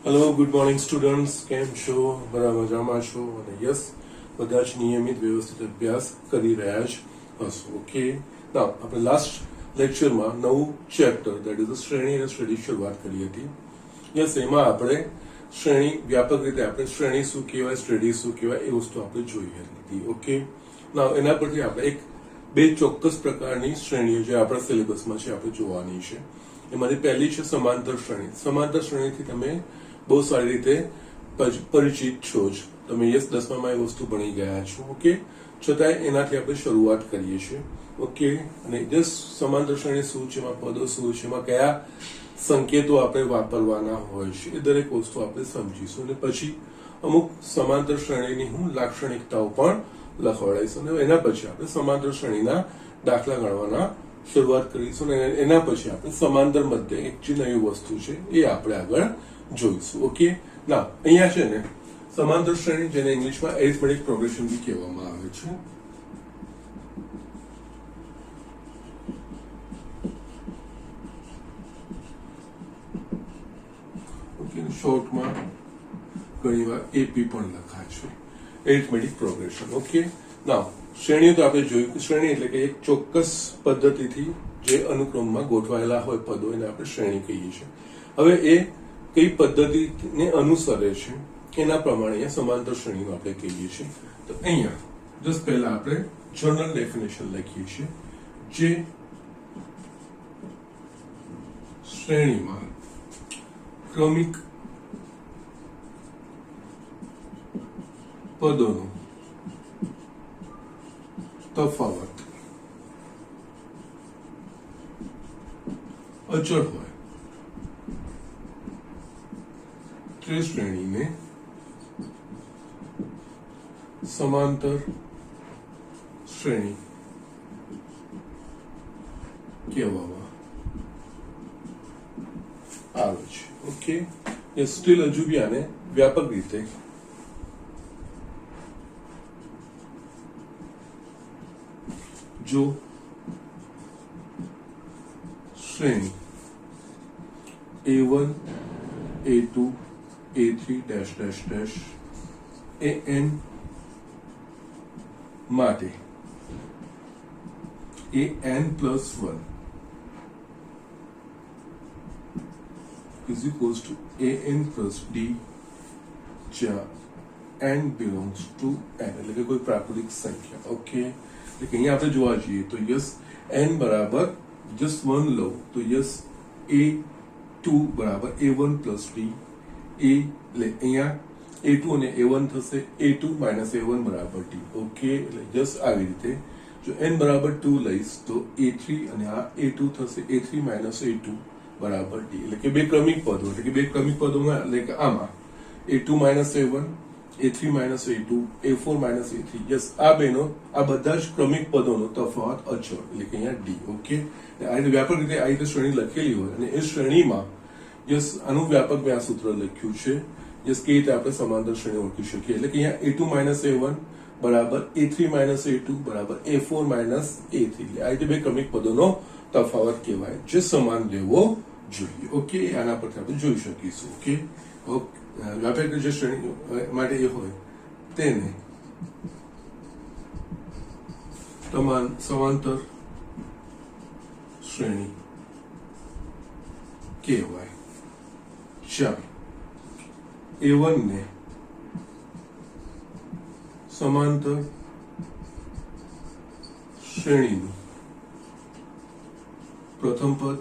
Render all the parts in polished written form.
Hello good morning students, કેમ છો? બધા મજામાં છો? અને યસ, બધા જ નિયમિત વ્યવસ્થિત અભ્યાસ કરી રહ્યા જ હશો. ઓકે, ના આપણે લાસ્ટ લેક્ચરમાં નવું ચેપ્ટર દેટ ઇઝ શ્રેણી અને સ્ટડી શરૂઆત કરી હતી. યસ, એમાં આપણે શ્રેણી વ્યાપક રીતે આપણે શ્રેણી શું કહેવાય, સ્ટડી શું કહેવાય એ વસ્તુ આપણે જોઈ હતી. ઓકે, ના એના પરથી આપણે બે ચોક્કસ પ્રકારની શ્રેણીઓ જે આપણા સિલેબસમાં છે આપણે જોવાની છે. એમાંથી પહેલી છે સમાંતર શ્રેણી. સમાંતર શ્રેણીથી તમે બહુ સારી રીતે પરિચિત છો જ. તમે યસ 10માં એ વસ્તુ ભણી ગયા છો. ઓકે, છતાંય એનાથી આપણે શરૂઆત કરીએ છીએ. ઓકે, અને જસ સમાંતર શ્રેણી શું છે, એમાં પદો શું છે, એમાં કયા સંકેતો આપણે વાપરવાના હોય છે, એ દરેક વસ્તુ આપણે સમજીશું. અને પછી અમુક સમાંતર શ્રેણીની હું લાક્ષણિકતાઓ પણ લખવાડીશું. અને એના પછી આપણે સમાંતર શ્રેણીના દાખલા ગણવાના શરૂઆત કરીશું. અને એના પછી આપણે સમાંતર મધ્ય એક જે નવી વસ્તુ છે એ આપણે આગળ જોઈશું. ઓકે, ના અહીંયા છે ને સમાંતર શ્રેણી, જેને ઇંગ્લિશમાં એરિથમેટિક પ્રોગ્રેશન બી કહેવામાં આવે છે. ઓકે, શોર્ટમાં ઘણીવાર એપી પણ લખાય છે, એરિથમેટિક પ્રોગ્રેશન. ઓકે, ના શ્રેણીઓ તો આપણે જોયું કે શ્રેણી એટલે કે એક ચોક્કસ પદ્ધતિથી જે અનુક્રમમાં ગોઠવાયેલા હોય પદો, એને આપણે શ્રેણી કહીએ છીએ. હવે એ કઈ પદ્ધતિને અનુસરે છે એના પ્રમાણે અહીંયા સમાંતર શ્રેણીનો આપણે કહીએ છીએ. તો અહીંયા જસ્ટ પહેલા આપણે જનરલ ડેફિનેશન લખીએ છીએ. જે શ્રેણીમાં ક્રમિક પદોનો તફાવત અચળ હોય તે શ્રેણીને સમાંતર શ્રેણી કહેવામાં આવે છે. ઓકે, એ સ્ટીલ હજુ બી આને વ્યાપક રીતે જો શ્રેણી A1 A2 A3 AN માટે AN+1 is equals to AN+D, જ્યાં n belongs to n, એટલે કે કોઈ પ્રાકૃતિક સંખ્યા. ઓકે, એટલે કે અહીંયા આપણે જોવા જઈએ તો યસ n બરાબર જસ્ટ 1 લો તો યસ A2 બરાબર A1+D, એટલે અહીંયા A2 અને A1 થશે, A2 - A1 બરાબર D. ઓકે, એટલે જસ્ટ આવી રીતે જો n બરાબર 2 લઈશ તો A3 અને આ A2 થશે, A3 - A2 બરાબર D. એટલે કે બે ક્રમિક પદો, એટલે કે બે ક્રમિક પદોમાં એટલે કે આમાં A2 - A1, A3 - A2, A4 - A3, yes આ બેનો આ બધા જ ક્રમિક પદોનો તફાવત અચળ, એટલે કે અહીંયા D. ઓકે, આ રીતે વ્યાપક રીતે આ રીતે શ્રેણી લખેલી હોય અને એ શ્રેણીમાં યસ આનું વ્યાપક મેં આ સૂત્ર લખ્યું છે. યસ કઈ રીતે આપણે સમાંતર શ્રેણી ઓળખી શકીએ, એટલે કે અહીંયા A2 - A1 બરાબર A3 - A2 બરાબર A4 - A3, એટલે આ રીતે બે ક્રમિક પદોનો તફાવત કહેવાય જે સમાન લેવો જોઈએ. ઓકે, આના પરથી આપણે જોઈ શકીશું. ઓકે, ઓકે, વ્યાપક જે શ્રેણી માટે એ હોય તેને સમાંતર શ્રેણી કહેવાય. ચાલો A1 ને સમાંતર શ્રેણીનું પ્રથમ પદ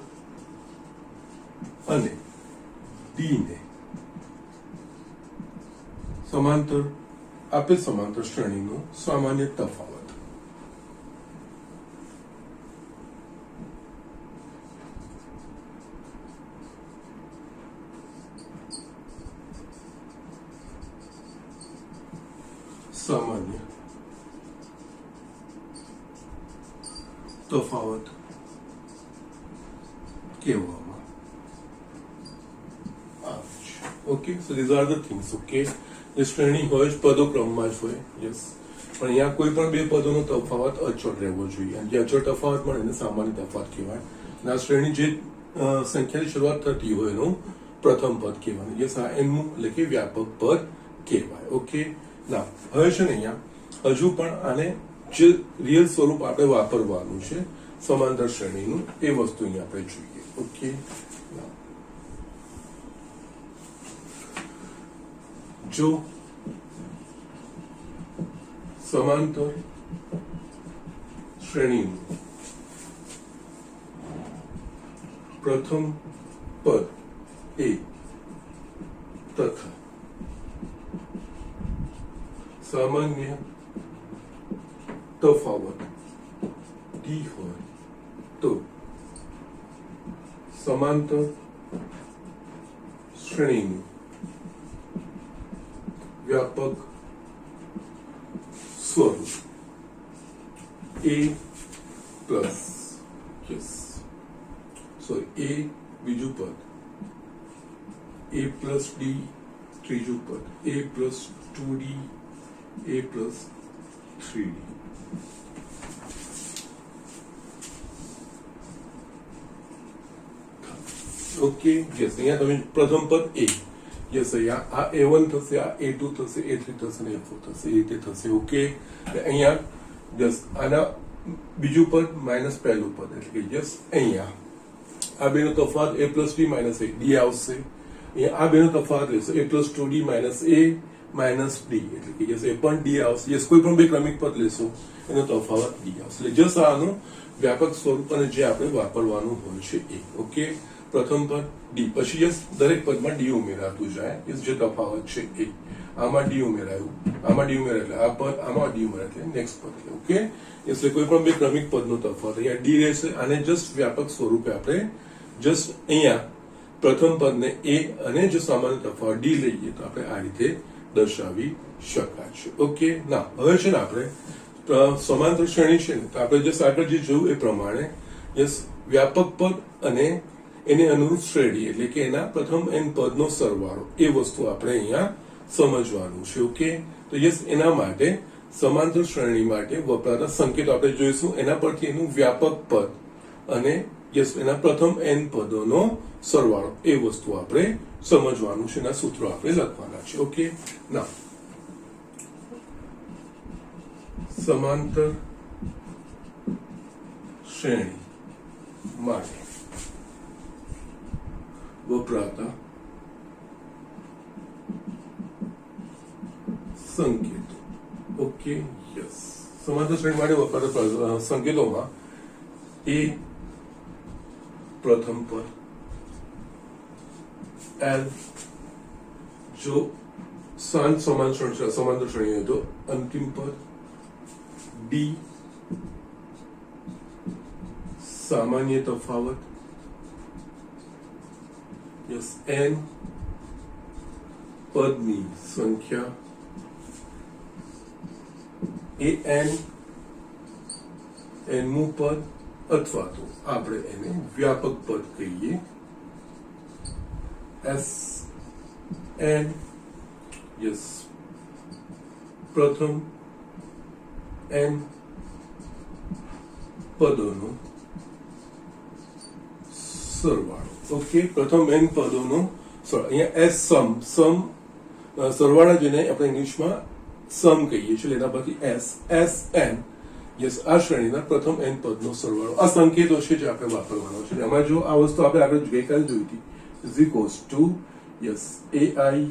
અને D ને સમાંતર આપેલ સમાંતર શ્રેણીનો સામાન્ય તફાવત. સામાન્ય તફાવત કહેવામાં આવે છે. Okay, so these are the things. Okay, જે શ્રેણી હોય જ પદો ક્રમમાં જ હોય. યસ, પણ અહીંયા કોઈ પણ બે પદોનો તફાવત અચળ રહેવો જોઈએ. જે અચળ તફાવત મળે એને સામાન્ય તફાવત કહેવાય. અને આ શ્રેણી જે સંખ્યાની શરૂઆત થતી હોય એનું પ્રથમ પદ કહેવાનું. યસ, આ એનમું એટલે કે વ્યાપક પદ કહેવાય. ઓકે, ના હવે છે ને અહીંયા હજુ પણ આને જે રિયલ સ્વરૂપ આપણે વાપરવાનું છે સમાંતર શ્રેણીનું એ વસ્તુ અહીંયા આપણે જોઈએ. ઓકે, જો સમાંતર શ્રેણીનું પ્રથમ પદ એ તથા સામાન્ય તફાવત ડી હોય તો સમાંતર શ્રેણીનું વ્યાપક સ્વરૂપ a પ્લસ a બીજું પદ a પ્લસ ડી ત્રીજું પદ a plus 2d a plus 3d. Okay, yes, અહીંયા તમે પ્રથમ પદ a, યસ, અહીંયા આ a1 થશે, આ a2 થશે, a3 થશે અને a4 થશે, એ રીતે થશે. ઓકે, અહીંયા યસ આના બીજું પદ માઇનસ પહેલું પદ એટલે કે યસ અહીંયા આ બેનો તફાવત a plus d minus a d આવશે. અહીંયા આ બેનો તફાવત લેશો a plus 2d minus a minus d એટલે કે યસ એ પણ d આવશે. યસ, કોઈ પણ બે ક્રમિક પદ લેશો એનો તફાવત d આવશે. એટલે જસ આનું વ્યાપક સ્વરૂપ અને જે આપણે વાપરવાનું હોય છે એ. ઓકે, પ્રથમ પદ d, પછી યસ દરેક પદમાં d ઉમેરાતું જાય. યસ, જે તફાવત છે એ આમાં d ઉમેરાયું, આમાં d ઉમેરાય એટલે આ પદ, આમાં d ઉમેરાય એટલે નેક્સ્ટ પદ. ઓકે, એટલે કોઈ પણ બે ક્રમિક પદનો તફાવત અહીંયા d રહેશે. આને જસ્ટ વ્યાપક સ્વરૂપે આપણે જસ્ટ અહીંયા પ્રથમ પદને a અને જો સામાન્ય તફાવત d લઈએ તો આપણે આ રીતે દર્શાવી શકાય છે. ઓકે, ના હવે છે ને આપણે સમાંતર શ્રેણી છે ને તો આપણે જસ્ટ આગળ જે જોયું એ પ્રમાણે યસ વ્યાપક પદ અને એને અનુરૂપ શ્રેણી એટલે કે એના પ્રથમ n પદનો સરવાળો એ વસ્તુ આપણે અહીંયા સમજવાનું છે. ઓકે, તો યસ એના માટે સમાંતર શ્રેણી માટે વપરાતા સંકેતો આપણે જોઈશું. એના પરથી એનું વ્યાપક પદ અને યસ એના પ્રથમ n પદોનો સરવાળો એ વસ્તુ આપણે સમજવાનું છે. એના સૂત્રો આપણે લખવાના છે. ઓકે, ના સમાંતર શ્રેણી માટે વપરાતા સંકેતો. ઓકે, યસ, સમાંતર શ્રેણી માટે વપરાતા સંકેતોમાં a પ્રથમ પદ, l જો સમાંતર શ્રેણી હોય તો અંતિમ પદ, d સામાન્ય તફાવત, યસ n પદની સંખ્યા, an nમું પદ અથવા તો આપણે એને વ્યાપક પદ કહીએ, s n યસ પ્રથમ n પદોનો સરવાળો. ઓકે, પ્રથમ n પદોનો સરવાળો. અહીંયા s સમ સરવાળા જેને આપણે ઇંગ્લિશમાં સમ કહીએ છીએ એના પરથી s n યસ આ શ્રેણીના પ્રથમ n પદનો સરવાળો. આ સંકેતો છે જે આપણે વાપરવાનો છે. એમાં જો આ વસ્તુ આપણે આગળ ગઈકાલે જોઈ હતી is equals to yes ai1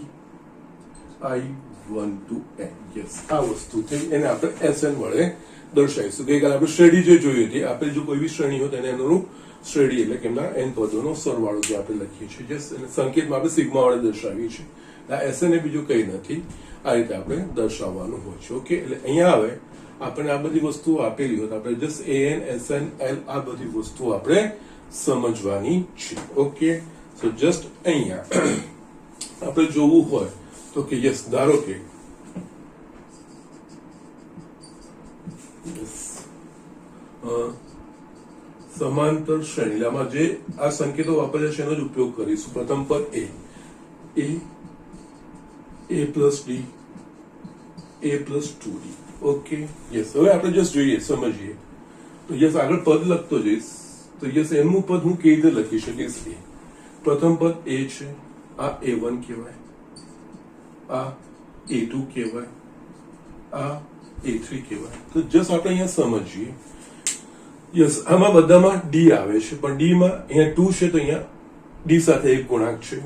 to n. Yes આ વસ્તુ થઈ એને આપણે sn વડે દર્શાવીશું. ગઈકાલે આપણે શ્રેણી જે જોઈ હતી આપણે જો કોઈ બી શ્રેણી હોય તેને અનુરૂપ શ્રેણી એટલે કે એમના n પદોનો સરવાળો જે આપણે લખીએ છીએ. યસ અને સંકેતમાં આપણે સિગ્મા વડે દર્શાવીએ છીએ. આ sn એ બીજું કંઈ નથી, આ રીતે આપણે દર્શાવવાનું હોય છે. ઓકે, એટલે અહીંયા હવે આપણે આ બધી વસ્તુઓ આપેલી હોય આપણે જસ્ટ an sn l આ બધી વસ્તુઓ આપણે સમજવાની છે. ઓકે, સો જસ્ટ અહીંયા આપણે જોવું હોય તો કે યસ ધારો કે સમાંતર શ્રેણીમાં જે આ સંકેતો વાપર્યા છે એનો જ ઉપયોગ કરીશું. પ્રથમ પદ a plus d a plus 2d. Okay, yes હવે આપણે જસ્ટ જોઈએ સમજીએ તો યસ આગળ પદ લખતો જઈશ તો યસ એમનું પદ હું કેવી રીતે લખી શકીશ? પ્રથમ પદ a છે, આ A1 કહેવાય, આ A2 કહેવાય, આ A3 કહેવાય. તો જસ્ટ આપણે અહીંયા સમજીએ. યસ, આમાં બધામાં D આવે છે, પણ D માં અહીંયા 2 છે તો અહીંયા D સાથે એક ગુણાંક છે.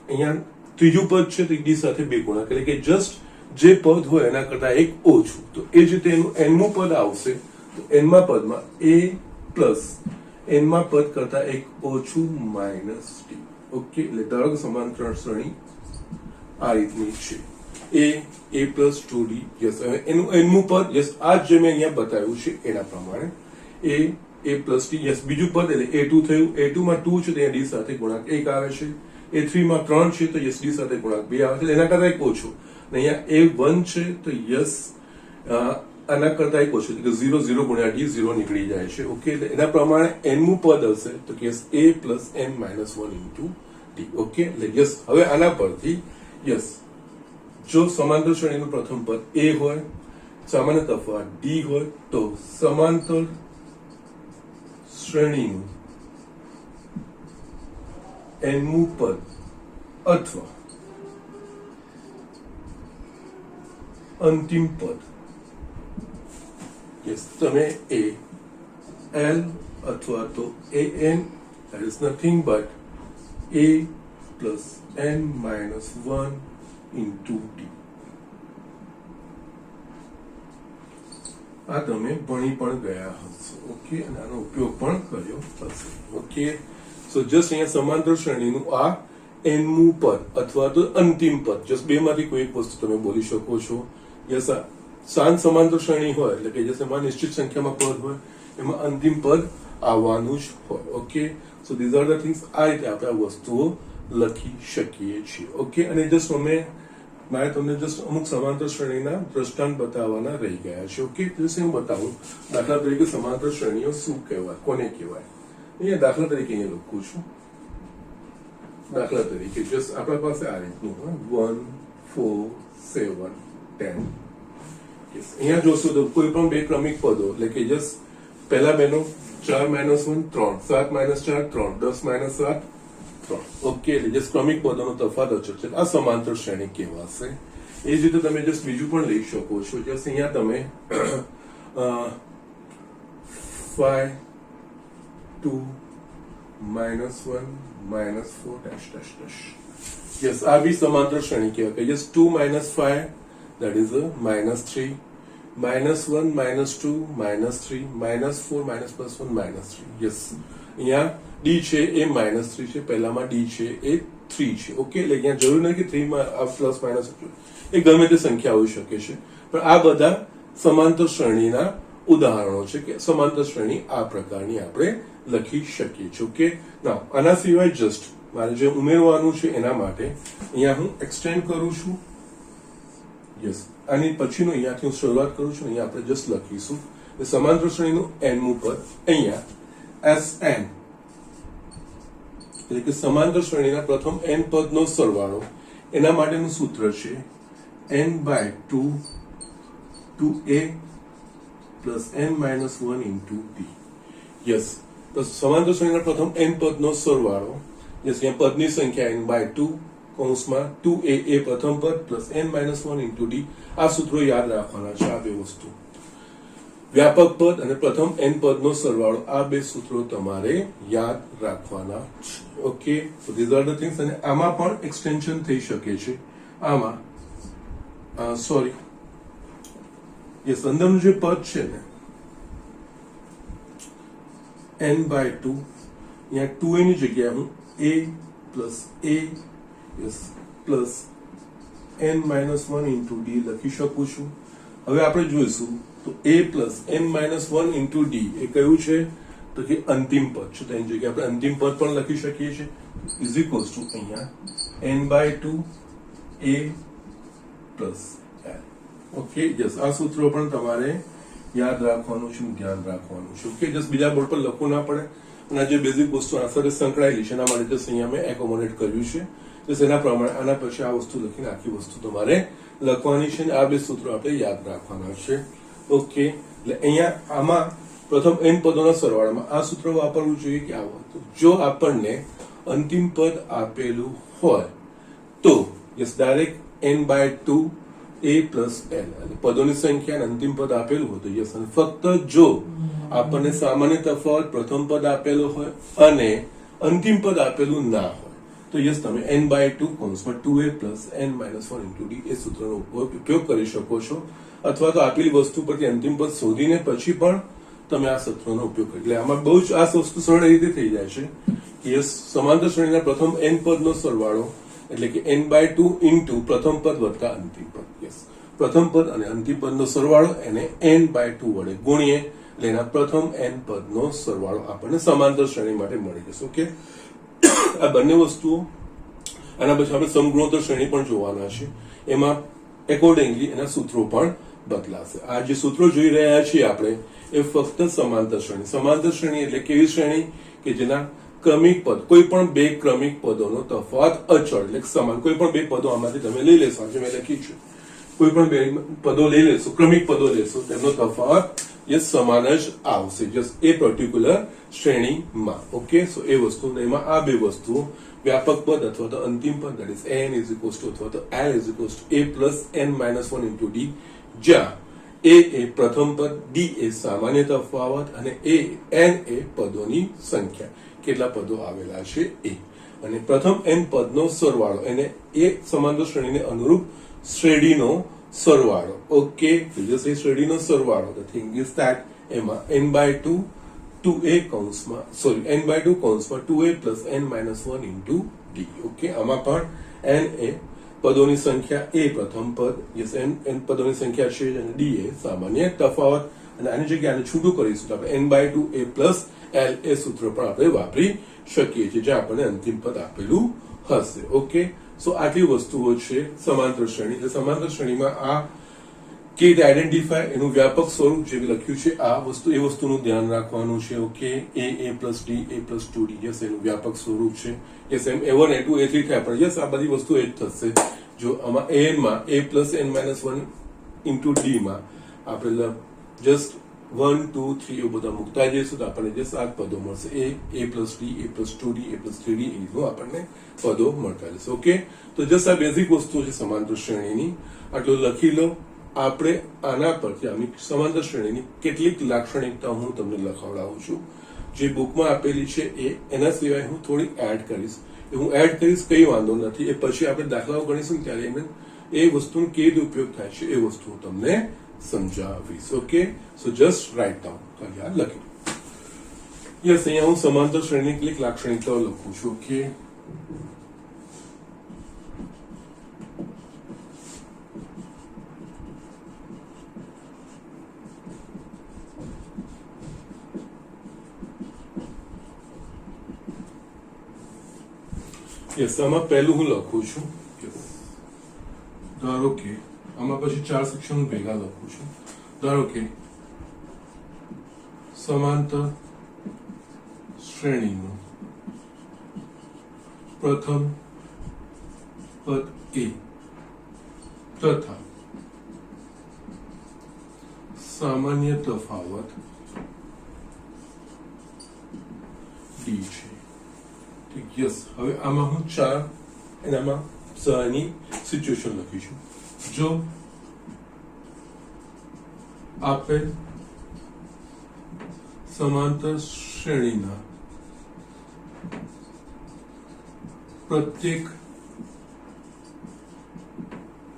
અહીંયા ત્રીજું પદ છે તો D સાથે બે ગુણાંક, એટલે કે જસ્ટ જે પદ હોય એના કરતા એક ઓછું. તો એ જ રીતે એનું nમું પદ આવશે તો nમા પદમાં A પ્લસ nમા પદ કરતા એક ઓછું માઇનસ D. ઓકે, એટલે ધારો કે સમાંતર શ્રેણી આ રીતની છે. A plus 2D. યસ, હવે એનું nમું પદ, યસ, આ જે મેં અહીંયા બતાવ્યું છે એના પ્રમાણે A પ્લસ D. યસ, બીજું પદ એટલે A2 થયું. A2 માં 2 છે તો D સાથે ગુણાંક 1 આવે છે. A3 માં 3 છે તો યસ D સાથે ગુણાંક 2 આવે છે, એના કરતા એક ઓછું. અહીંયા A1 છે તો યસ આના કરતા એક ઓછું, એટલે 0 0 ગુણ્યા D 0 નીકળી જાય છે. ઓકે, એટલે એના પ્રમાણે nમું પદ હશે તો yes A plus n minus 1 into D. Okay, એટલે યસ, હવે આના પરથી યસ, જો સમાંતર શ્રેણીનું પ્રથમ પદ A હોય, સામાન્ય તફાવત D હોય, તો સમાંતર શ્રેણીનું nમું પદ અથવા અંતિમ પદ, યસ, તમે L અથવા તો an, that is nothing but A plus n minus 1 into D. આ તમે ભણી પણ ગયા હશો. ઓકે, અને આનો ઉપયોગ પણ કર્યો હશે. ઓકે, સો જસ્ટ અહીંયા સમાંતર શ્રેણીનું આ nમું પદ અથવા તો અંતિમ પદ, જસ્ટ બે માંથી કોઈ એક વસ્તુ તમે બોલી શકો છો. યસ, શાંત સમાંતર શ્રેણી હોય એટલે કે જેમાં નિશ્ચિત સંખ્યામાં પદ હોય એમાં અંતિમ પદ આવવાનું જ હોય. Okay, so these are the things. આ રીતે આપણે આ વસ્તુઓ લખી શકીએ છીએ. ઓકે, અને જસ્ટ મારે તમને જસ્ટ અમુક સમાંતર શ્રેણીના દ્રષ્ટાંત બતાવવાના રહી ગયા છે. ઓકે, જસ્ટ હું બતાવું. દાખલા તરીકે સમાંતર શ્રેણીઓ શું કહેવાય, કોને કહેવાય. અહીંયા દાખલા તરીકે અહીંયા લખું છું. દાખલા તરીકે જસ્ટ આપણા પાસે આ રીતનું 1 4 7 10. અહીંયા જોશો તો કોઈ પણ બે ક્રમિક પદો, એટલે કે જસ્ટ પહેલા બેનો 4 માઇનસ 1 3, 7 માઇનસ 4 3, 10 માઇનસ 7 3. ઓકે, એટલે જસ્ટ ક્રમિક પદોનો તફાવત અચળ છે, આ સમાંતર શ્રેણી કહેવાશે. એ જ રીતે તમે જસ્ટ બીજું પણ લઈ શકો છો. જસ્ટ અહીંયા તમે 5 2 minus 1 minus 4 dash dash dash. Yes, આ બી સમાંતર શ્રેણી કહેવાય. Yes, 2 minus 5 that is a minus 3, minus 1 minus 2 minus 3 minus 4 minus plus 1 minus 3. Yes, અહીંયા D છે એ minus 3 છે, પહેલામાં D છે એ 3 છે. ઓકે, એટલે અહીંયા જરૂર નથી કે 3 માં આ પ્લસ માઇનસ એ ગમે તે સંખ્યા હોઈ શકે છે, પણ આ બધા સમાંતર શ્રેણીના ઉદાહરણો છે કે સમાંતર શ્રેણી આ પ્રકારની આપણે લખી શકીએ છીએ. ઓકે, નાઉ આના સિવાય જસ્ટ મારે જે ઉમેરવાનું છે એના માટે અહીંયા હું એક્સટેન્ડ કરું છું. યસ, આની પછીનું અહીંયાથી હું શરૂઆત કરું છું. અહીંયા આપણે જસ્ટ લખીશું સમાંતર શ્રેણીનું nમું પદ, અહીંયા Sn એટલે કે સમાંતર શ્રેણીના પ્રથમ n પદનો સરવાળો, એના માટેનું સૂત્ર છે n/2 2a plus n minus 1 into d. Yes, તો સમાંતર શ્રેણીના પ્રથમ n પદનો સરવાળો, યસ, અહીંયા પદની સંખ્યા n/2 કૌંસમાં 2a એ પ્રથમ પદ plus n minus 1 into d. આ સૂત્રો યાદ રાખવાના છે. આ બે વસ્તુ, વ્યાપક પદ અને પ્રથમ n પદનો સરવાળો, આ બે સૂત્રો તમારે યાદ રાખવાના છે. Okay, so these are the things. અને આમાં પણ એક્સટેન્શન થઈ શકે છે. આમાં સોરી, યસ, અંદરનું જે પદ છે ને n/2, અહીંયા 2a ની જગ્યાએ હું a plus a yes plus n minus 1 into d લખી શકું છું. હવે આપણે જોઈશું તો a plus n minus 1 into d એ કયું છે તો કે અંતિમ પદ છે. તો એની જગ્યાએ આપણે અંતિમ પદ પણ લખી શકીએ છીએ. ઇઝ ઇક્વલ્સ ટુ અહીંયા n/2 a plus l. Okay, yes, આ સૂત્રો પણ તમારે યાદ રાખવાનું છે, ધ્યાન રાખવાનું છે. ઓકે, જસ્ટ બીજા બોર્ડ પર લખવું ના પડે. અને જે બેઝિક વસ્તુ આ સાથે સંકળાયેલી છે એના માટે જસ્ટ અહીંયા મેં એકોમોડેટ કર્યું છે. જસ્ટ એના પ્રમાણે આના પછી આ વસ્તુ લખીને આખી વસ્તુ તમારે લખવાની છે. આ બે સૂત્રો આપણે યાદ રાખવાના છે. ઓકે, એટલે અહીંયા આમાં પ્રથમ n પદોના સરવાળામાં આ સૂત્ર વાપરવું જોઈએ કે આવું. જો આપણને અંતિમ પદ આપેલું હોય તો yes direct n/2 a plus l અને પદોની સંખ્યા અને અંતિમ પદ આપેલું હતું યસ અને ફક્ત જો આપણને સામાન્ય તફાવત પ્રથમ પદ આપેલો હોય અને અંતિમ પદ આપેલું ના હોય તો યસ તમે n/2 કૌંસમાં 2a plus n - 1 into d એ સૂત્રનો ઉપયોગ કરી શકો છો અથવા તો આપેલી વસ્તુ પરથી અંતિમ પદ શોધીને પછી પણ તમે આ સૂત્રનો ઉપયોગ કરી એટલે આમાં બહુ જ આ વસ્તુ સરળ રીતે થઈ જાય છે કે યસ સમાંતર શ્રેણીના પ્રથમ n પદનો સરવાળો એટલે કે n/2 into પ્રથમ પદ વત્તા અંતિમ પદ યસ પ્રથમ પદ અને અંતિમ પદનો સરવાળો એને n/2 વડે ગુણીએ એટલે એના પ્રથમ n પદનો સરવાળો આપણને સમાંતર શ્રેણી માટે મળી જશે ઓકે આ બંને વસ્તુઓ આના પછી આપણે સમગુણોત્તર શ્રેણી પણ જોવાના છે એમાં એકોર્ડિંગલી એના સૂત્રો પણ બદલાશે આ જે સૂત્રો જોઈ રહ્યા છીએ આપણે એ ફક્ત સમાંતર શ્રેણી એટલે કેવી શ્રેણી કે જેના ક્રમિક પદ કોઈ પણ બે ક્રમિક પદોનો તફાવત અચળ એટલે સમાન કોઈ પણ બે પદો આમાંથી તમે લઈ લેશો આજે મેં લખ્યું છે કોઈ પણ બે પદો લઈ લેશો ક્રમિક પદો લેશો તેમનો તફાવત એ સમાન જ આવશે જસ્ટ એ પર્ટિક્યુલર શ્રેણીમાં ઓકે સો એ વસ્તુ એમાં આ બે વસ્તુઓ વ્યાપક પદ અથવા તો અંતિમ પદ that is n is equals to અથવા તો l is equals to a plus n minus 1 into d જ્યાં a એ પ્રથમ પદ d એ સામાન્ય તફાવત અને n એ પદોની સંખ્યા કેટલા પદો આવેલા છે એ અને પ્રથમ n પદનો સરવાળો એને એ સમાંતર શ્રેણીને અનુરૂપ શ્રેણીનો સરવાળો ઓકે એ શ્રેણીનો સરવાળો the thing is that એમાં n/2 2a કૌંસમાં n/2 કૌંસમાં 2a plus n minus 1 into d okay આમાં પણ n એ પદોની સંખ્યા a પ્રથમ પદ યસ n પદોની સંખ્યા છે અને d એ સામાન્ય તફાવત અને આની જગ્યાએ આને છૂટું કરીશું તો આપણે n/2 a plus l એ સૂત્ર પણ આપણે વાપરી શકીએ છીએ જે આપણને અંતિમ પદ આપેલું હશે ઓકે સો આટલી વસ્તુઓ છે સમાંતર શ્રેણી એટલે સમાંતર શ્રેણીમાં આ કે આઈડેન્ટિફાય એનું વ્યાપક સ્વરૂપ જે લખ્યું છે આ વસ્તુ એ વસ્તુનું ધ્યાન રાખવાનું છે okay a plus d a plus 2d yes એનું વ્યાપક સ્વરૂપ છે યસ એમ a1 a2 a3 થાય પણ યસ આ બધી વસ્તુ એ જ થશે જો આમાં an માં a plus n minus 1 into d માં આપણે જસ્ટ 1 2 3 એવું બધા મૂકતા જઈશું તો આપણને જે 7 પદો મળશે a plus d a plus 2d a plus 3d એવું આપણને પદો મળતા જશે ઓકે તો જસ્ટ આ બેઝિક વસ્તુ છે સમાંતર શ્રેણીની આટલું લખી લો આપણે આના પરથી આની સમાંતર શ્રેણીની કેટલીક લાક્ષણિકતા હું તમને લખાવડાવું છું જે બુકમાં આપેલી છે એના સિવાય હું થોડી એડ કરીશ હું એડ કરીશ કઈ વાંધો નથી એ પછી આપણે દાખલાઓ ગણીશું ત્યારે એ વસ્તુનો કેવી રીતે ઉપયોગ થાય છે એ વસ્તુ તમને સમજાવીશ okay so just write down તો યાદ લખી યસ અહીંયા હું સમાંતર શ્રેણીની કેટલીક લાક્ષણિકતાઓ લખું છું ઓકે યસ આમાં પહેલું હું લખું છું ધારો કે આમાં પછી 4 સેક્શન ભેગા લખું છું ધારો કે સમાંતર શ્રેણીનું પ્રથમ પદ a તથા સામાન્ય તફાવત d છે યસ હવે આમાં હું 4 એનામાં સની સિચ્યુએશન લખીશું જો આપેલ સમાંતર શ્રેણીના પ્રત્યેક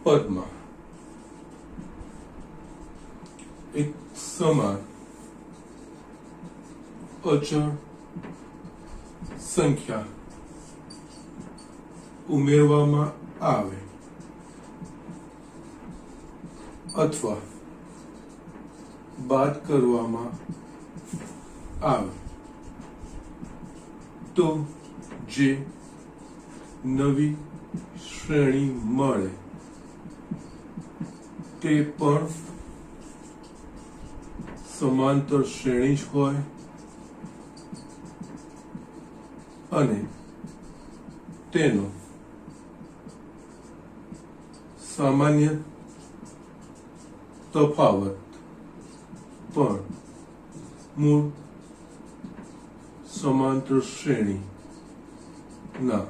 પદમાં એક સમાન અચળ સંખ્યા ઉમેરવામાં આવે અથવા બાદ કરવામાં આવે તો જે નવી શ્રેણી મળે તે પણ સમાંતર શ્રેણી જ હોય અને તેનો સામાન્ય તફાવત પણ મૂળ સમાંતર શ્રેણી ના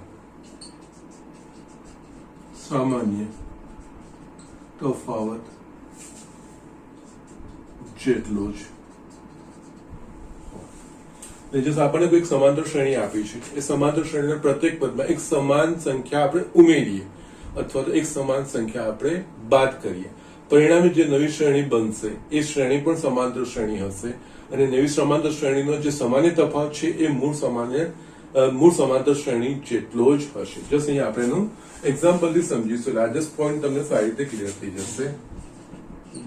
સામાન્ય તફાવત જેટલો જ આપણને કોઈ સમાંતર શ્રેણી આપી છે, એ સમાંતર શ્રેણીના પ્રત્યેક પદમાં એક સમાન સંખ્યા આપણે ઉમેરીએ અથવા તો એક સમાન સંખ્યા આપણે બાદ કરીએ. પરિણામે જે નવી શ્રેણી બનશે એ શ્રેણી પણ સમાંતર શ્રેણી હશે અને નવી સમાંતર શ્રેણીનો જે સામાન્ય તફાવત છે એ મૂળ સમાંતર શ્રેણી જેટલો જ હશે. જસ્ટ અહીંયા આપણે એનું એક્ઝામ્પલથી સમજીશું. લાર્જેસ્ટ પોઈન્ટ તમને સારી રીતે ક્લિયર થઈ જશે.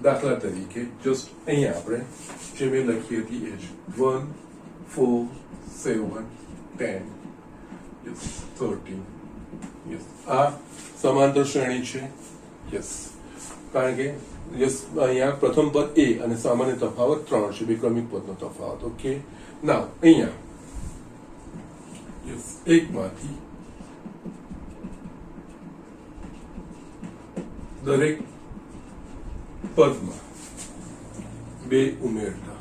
દાખલા તરીકે જસ્ટ અહીંયા આપણે જે મેં લખી હતી એ જ 1 4 7 10 13 યસ આ સમાંતર શ્રેણી છે. યસ કારણ કે યસ અહીંયા પ્રથમ પદ a અને સામાન્ય તફાવત 3 છે, બે ક્રમિક પદનો તફાવત. ઓકે નાઉ અહીંયા યસ એકમાંથી દરેક પદમાં 2 ઉમેરતા,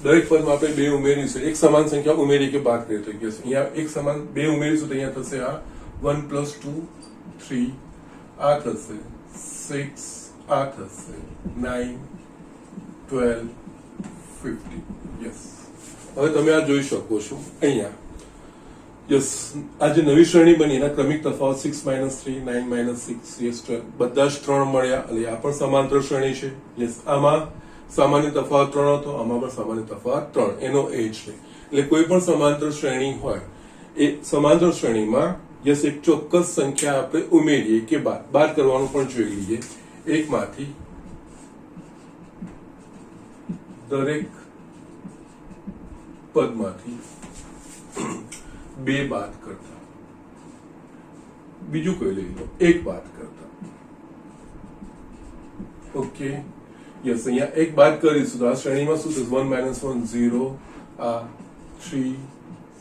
દરેક પદમાં આપણે 2 ઉમેરીશું. એક સમાન સંખ્યા ઉમેરી કે બાદ કરીએ તો અહીંયા એક સમાન 2 ઉમેરીશું તો અહીંયા થશે આ 1 + 2 3 આ થશે 6 આ થશે 9 12 15. યસ હવે તમે આ જોઈ શકો છો અહીંયા યસ આ જે નવી શ્રેણી બની એના ક્રમિક તફાવત 6 - 3 9 - 6 યસ 12 બધા જ 3 મળ્યા એટલે આ પણ સમાંતર શ્રેણી છે. યસ આમાં સામાન્ય તફાવત 3 હતો, આમાં પણ સામાન્ય તફાવત 3 એનો એ છે. એટલે કોઈ પણ સમાંતર શ્રેણી હોય એ સમાંતર શ્રેણીમાં યસ એક ચોક્કસ સંખ્યા આપણે ઉમેરીએ કે બાદ કરવાનું પણ જોઈ લઈએ. એકમાંથી દરેક પદમાંથી 2 બાદ કરતા, બીજું કોઈ લઈ લો 1 બાદ કરતા. ઓકે યસ અહીંયા 1 બાદ કરીશું તો આ શ્રેણીમાં શું થશે 1 - 1 0 આ 3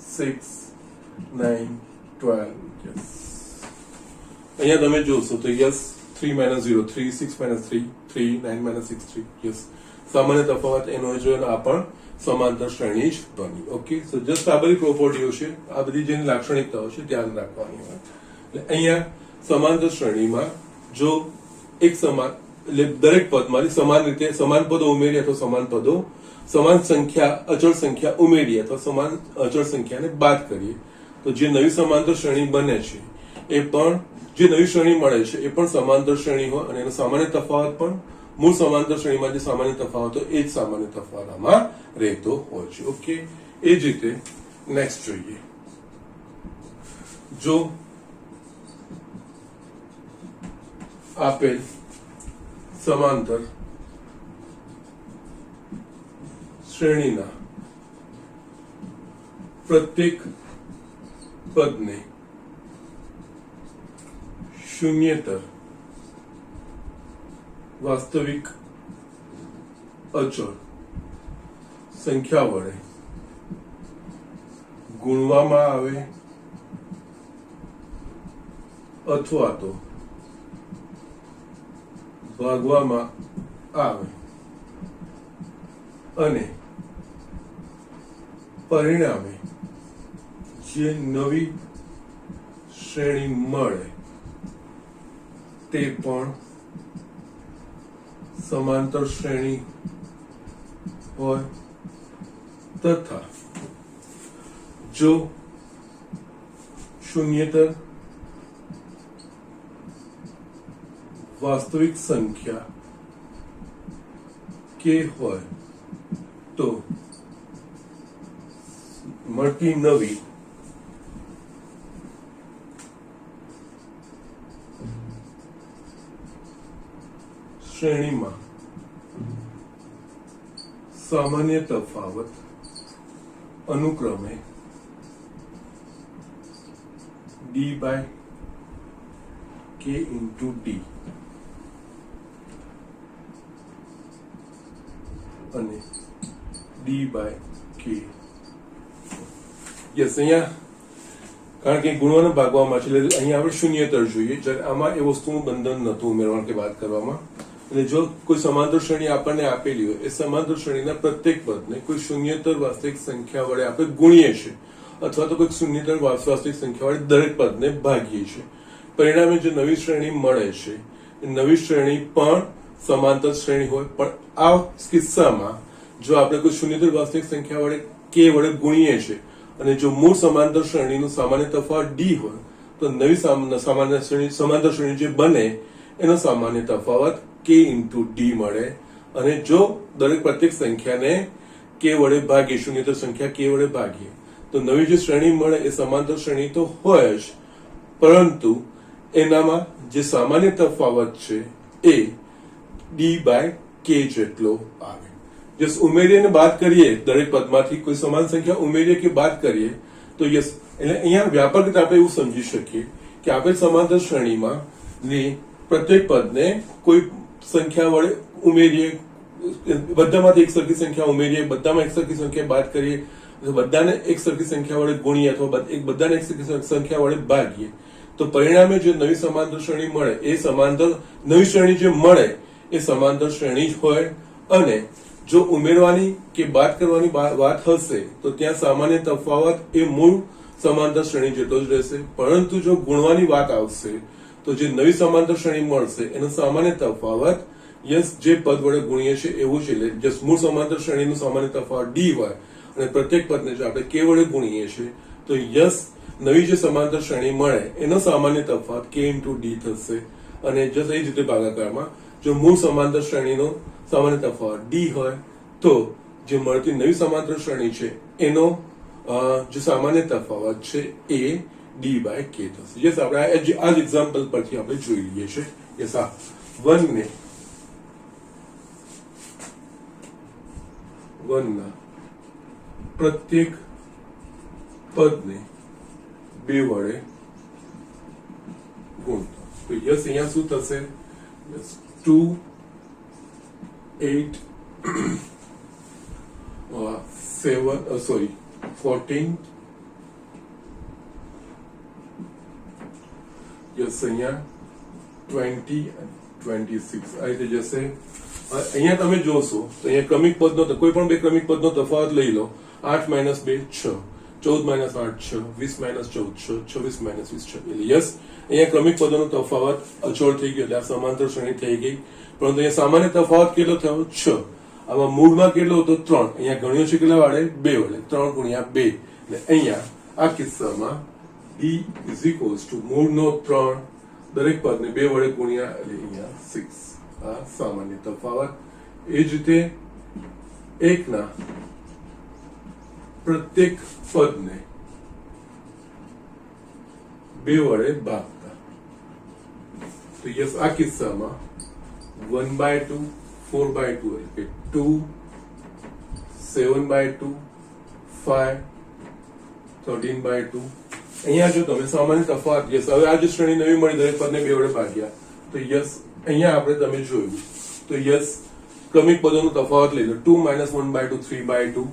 6 9 12. યસ અહીંયા તમે જોશો તો યસ 3 - 0 3 6 - 3 3 9 - 6 3. યસ સામાન્ય તફાવત એનો જો આ પણ સમાંતર શ્રેણી જ બની. ઓકે સો જસ્ટ આ બધી પ્રોપર્ટીઓ છે, આ બધી જેની લાક્ષણિકતાઓ છે ધ્યાન રાખવાની હોય. એટલે અહીંયા સમાંતર શ્રેણીમાં જો એક સમાન એટલે દરેક પદમાંથી સમાન રીતે સમાન પદો ઉમેરી અથવા સમાન સંખ્યા અચળ સંખ્યા ઉમેરી અથવા સમાન અચળ સંખ્યાને બાદ કરીએ તો જે નવી સમાંતર શ્રેણી બને છે એ પણ જે નવી શ્રેણી મળે છે એ પણ સમાંતર શ્રેણી હોય અને એનો સામાન્ય તફાવત પણ મૂળ સમાંતર શ્રેણીમાં જે સામાન્ય તફાવત હોય એ જ સામાન્ય તફાવતમાં રહેતો હોય છે. ઓકે એ જ રીતે નેક્સ્ટ જોઈએ. જો આપેલ સમાંતર શ્રેણીના પ્રત્યેક પદને શૂન્યેતર વાસ્તવિક અચળ સંખ્યા વડે ગુણવામાં આવે અથવા તો ભાગવામાં આવે અને પરિણામે જે નવી શ્રેણી મળે તે પણ સમાંતર શ્રેણી હોય તથા જો શૂન્યેતર વાસ્તવિક સંખ્યા કે હોય તો મળતી નવી શ્રેણીમાં સામાન્ય તફાવત અનુક્રમે d/k × d અને d/k. યસ અહીંયા કારણ કે ગુણવાના ભાગવામાં છે એટલે અહીંયા આપણે શૂન્યેતર જોઈએ, જ્યારે આમાં એ વસ્તુનું બંધન નહોતું ઉમેરવાનું કે વાત કરવામાં. એટલે જો કોઈ સમાંતર શ્રેણી આપણને આપેલી હોય એ સમાંતર શ્રેણીના પ્રત્યેક પદને કોઈ શૂન્યેતર વાસ્તવિક સંખ્યા વડે આપણે ગુણીએ છીએ અથવા તો કોઈ શૂન્યેતર વાસ્તવિક સંખ્યા વડે દરેક પદને ભાગીએ છીએ. પરિણામે જે નવી શ્રેણી મળે છે એ નવી શ્રેણી પણ સમાંતર શ્રેણી હોય, પણ આ કિસ્સામાં જો આપણે કોઈ શૂન્યતર વાસ્તવિક સંખ્યા વડે k વડે ગુણીએ છીએ અને જો મૂળ સમાંતર શ્રેણીનું સામાન્ય તફાવત d હોય તો નવી સમાંતર શ્રેણી જે બને એનો સામાન્ય તફાવત k ઇન્ટુ d મળે. અને જો દરેક પ્રત્યેક સંખ્યાને k વડે ભાગીએ, શૂન્યતર સંખ્યા k વડે ભાગીએ તો નવી જે શ્રેણી મળે એ સમાંતર શ્રેણી તો હોય જ, પરંતુ એનામાં જે સામાન્ય તફાવત છે એ d બાય k જેટલો આવે. યસ, ઉમેરીએ અને બાદ કરીએ, દરેક પદમાંથી કોઈ સમાન સંખ્યા ઉમેરીએ કે બાદ કરીએ તો યસ, એટલે અહીંયા વ્યાપક રીતે આપણે એવું સમજી શકીએ કે આપેલ સમાંતર શ્રેણીમાં પ્રત્યેક પદને કોઈ સંખ્યા વડે ઉમેરીએ, બધામાંથી એક સરખી સંખ્યા ઉમેરીએ, બધામાં એક સરખી સંખ્યા બાદ કરીએ, બધાને એક સરખી સંખ્યા વડે ગુણીએ અથવા બધાને એક સરખી સંખ્યા વડે ભાગીએ તો પરિણામે જે નવી સમાંતર શ્રેણી મળે એ નવી શ્રેણી જે મળે એ સમાંતર શ્રેણી જ હોય. અને જો ઉમેરવાની કે બાદ કરવાની વાત હશે તો ત્યાં સામાન્ય તફાવત એ મૂળ સમાંતર શ્રેણી જેટલો જ રહેશે, પરંતુ જો ગુણવાની વાત આવશે તો જે નવી સમાંતર શ્રેણી મળશે એનો સામાન્ય તફાવત યસ જે પદ વડે ગુણીએ છીએ એવું છે, એટલે જસ મૂળ સમાંતર શ્રેણીનું સામાન્ય તફાવત d હોય અને પ્રત્યેક પદને જો આપણે k વડે ગુણીએ છીએ તો યસ નવી જે સમાંતર શ્રેણી મળે એનો સામાન્ય તફાવત k ઇન્ટુ d થશે. અને જસ એ જ રીતે ભાગાકારમાં જો મૂળ સમાંતર શ્રેણીનો સામાન્ય તફાવત d હોય તો જે મળતી નવી સમાંતર શ્રેણી છે એનો જે સામાન્ય તફાવત છે એ d બાય k થશે. યસ, આપણે આ જ એક્ઝામ્પલ પરથી આપણે જોઈ લઈએ છીએ. યસ, આ 1 ના પ્રત્યેક પદને 2 વડે ગુણતા તો યસ અહીંયા શું થશે? 2 8 14 યસ અહીંયા 20 26 આ રીતે જશે. અહીંયા તમે જોશો તો અહીંયા ક્રમિક પદનો કોઈ પણ બે ક્રમિક પદનો તફાવત લઈ લો. 8 - 2 6, 14 - 8 6, 20 - 14 6, 26 - 20 6. એટલે યસ અહીંયા ક્રમિક પદોનો તફાવત અચળ થઈ ગયો, એટલે આ સમાંતર શ્રેણી થઈ ગઈ. પરંતુ અહીંયા સામાન્ય તફાવત કેટલો થયો? 6. આમાં મૂળમાં કેટલો હતો? 3. અહીંયા ગણ્યો છે કેટલા વડે? 2 વડે. 3 ગુણ્યા 2 એટલે અહીંયા આ કિસ્સામાં d ઇઝ ઇક્વલ્સ ટુ મૂળનો 3 દરેક પદને 2 વડે ગુણ્યા એટલે અહીંયા 6. આ સામાન્ય તફાવત. એ જ રીતે 1 ના પ્રત્યેક પદને 2 વડે ભાગતા તો યસ આ કિસ્સામાં 1/2 4/2 એટલે 2 7/2 5 13/2. અહીંયા જો તમે સામાન્ય તફાવત યસ હવે આ જે શ્રેણી નવી મળી દરેક પદને 2 વડે ભાગ્યા તો યસ અહીંયા આપણે તમે જોયું તો યસ ક્રમિક પદોનો તફાવત લઈ લો. 2 - 1/2 3/2,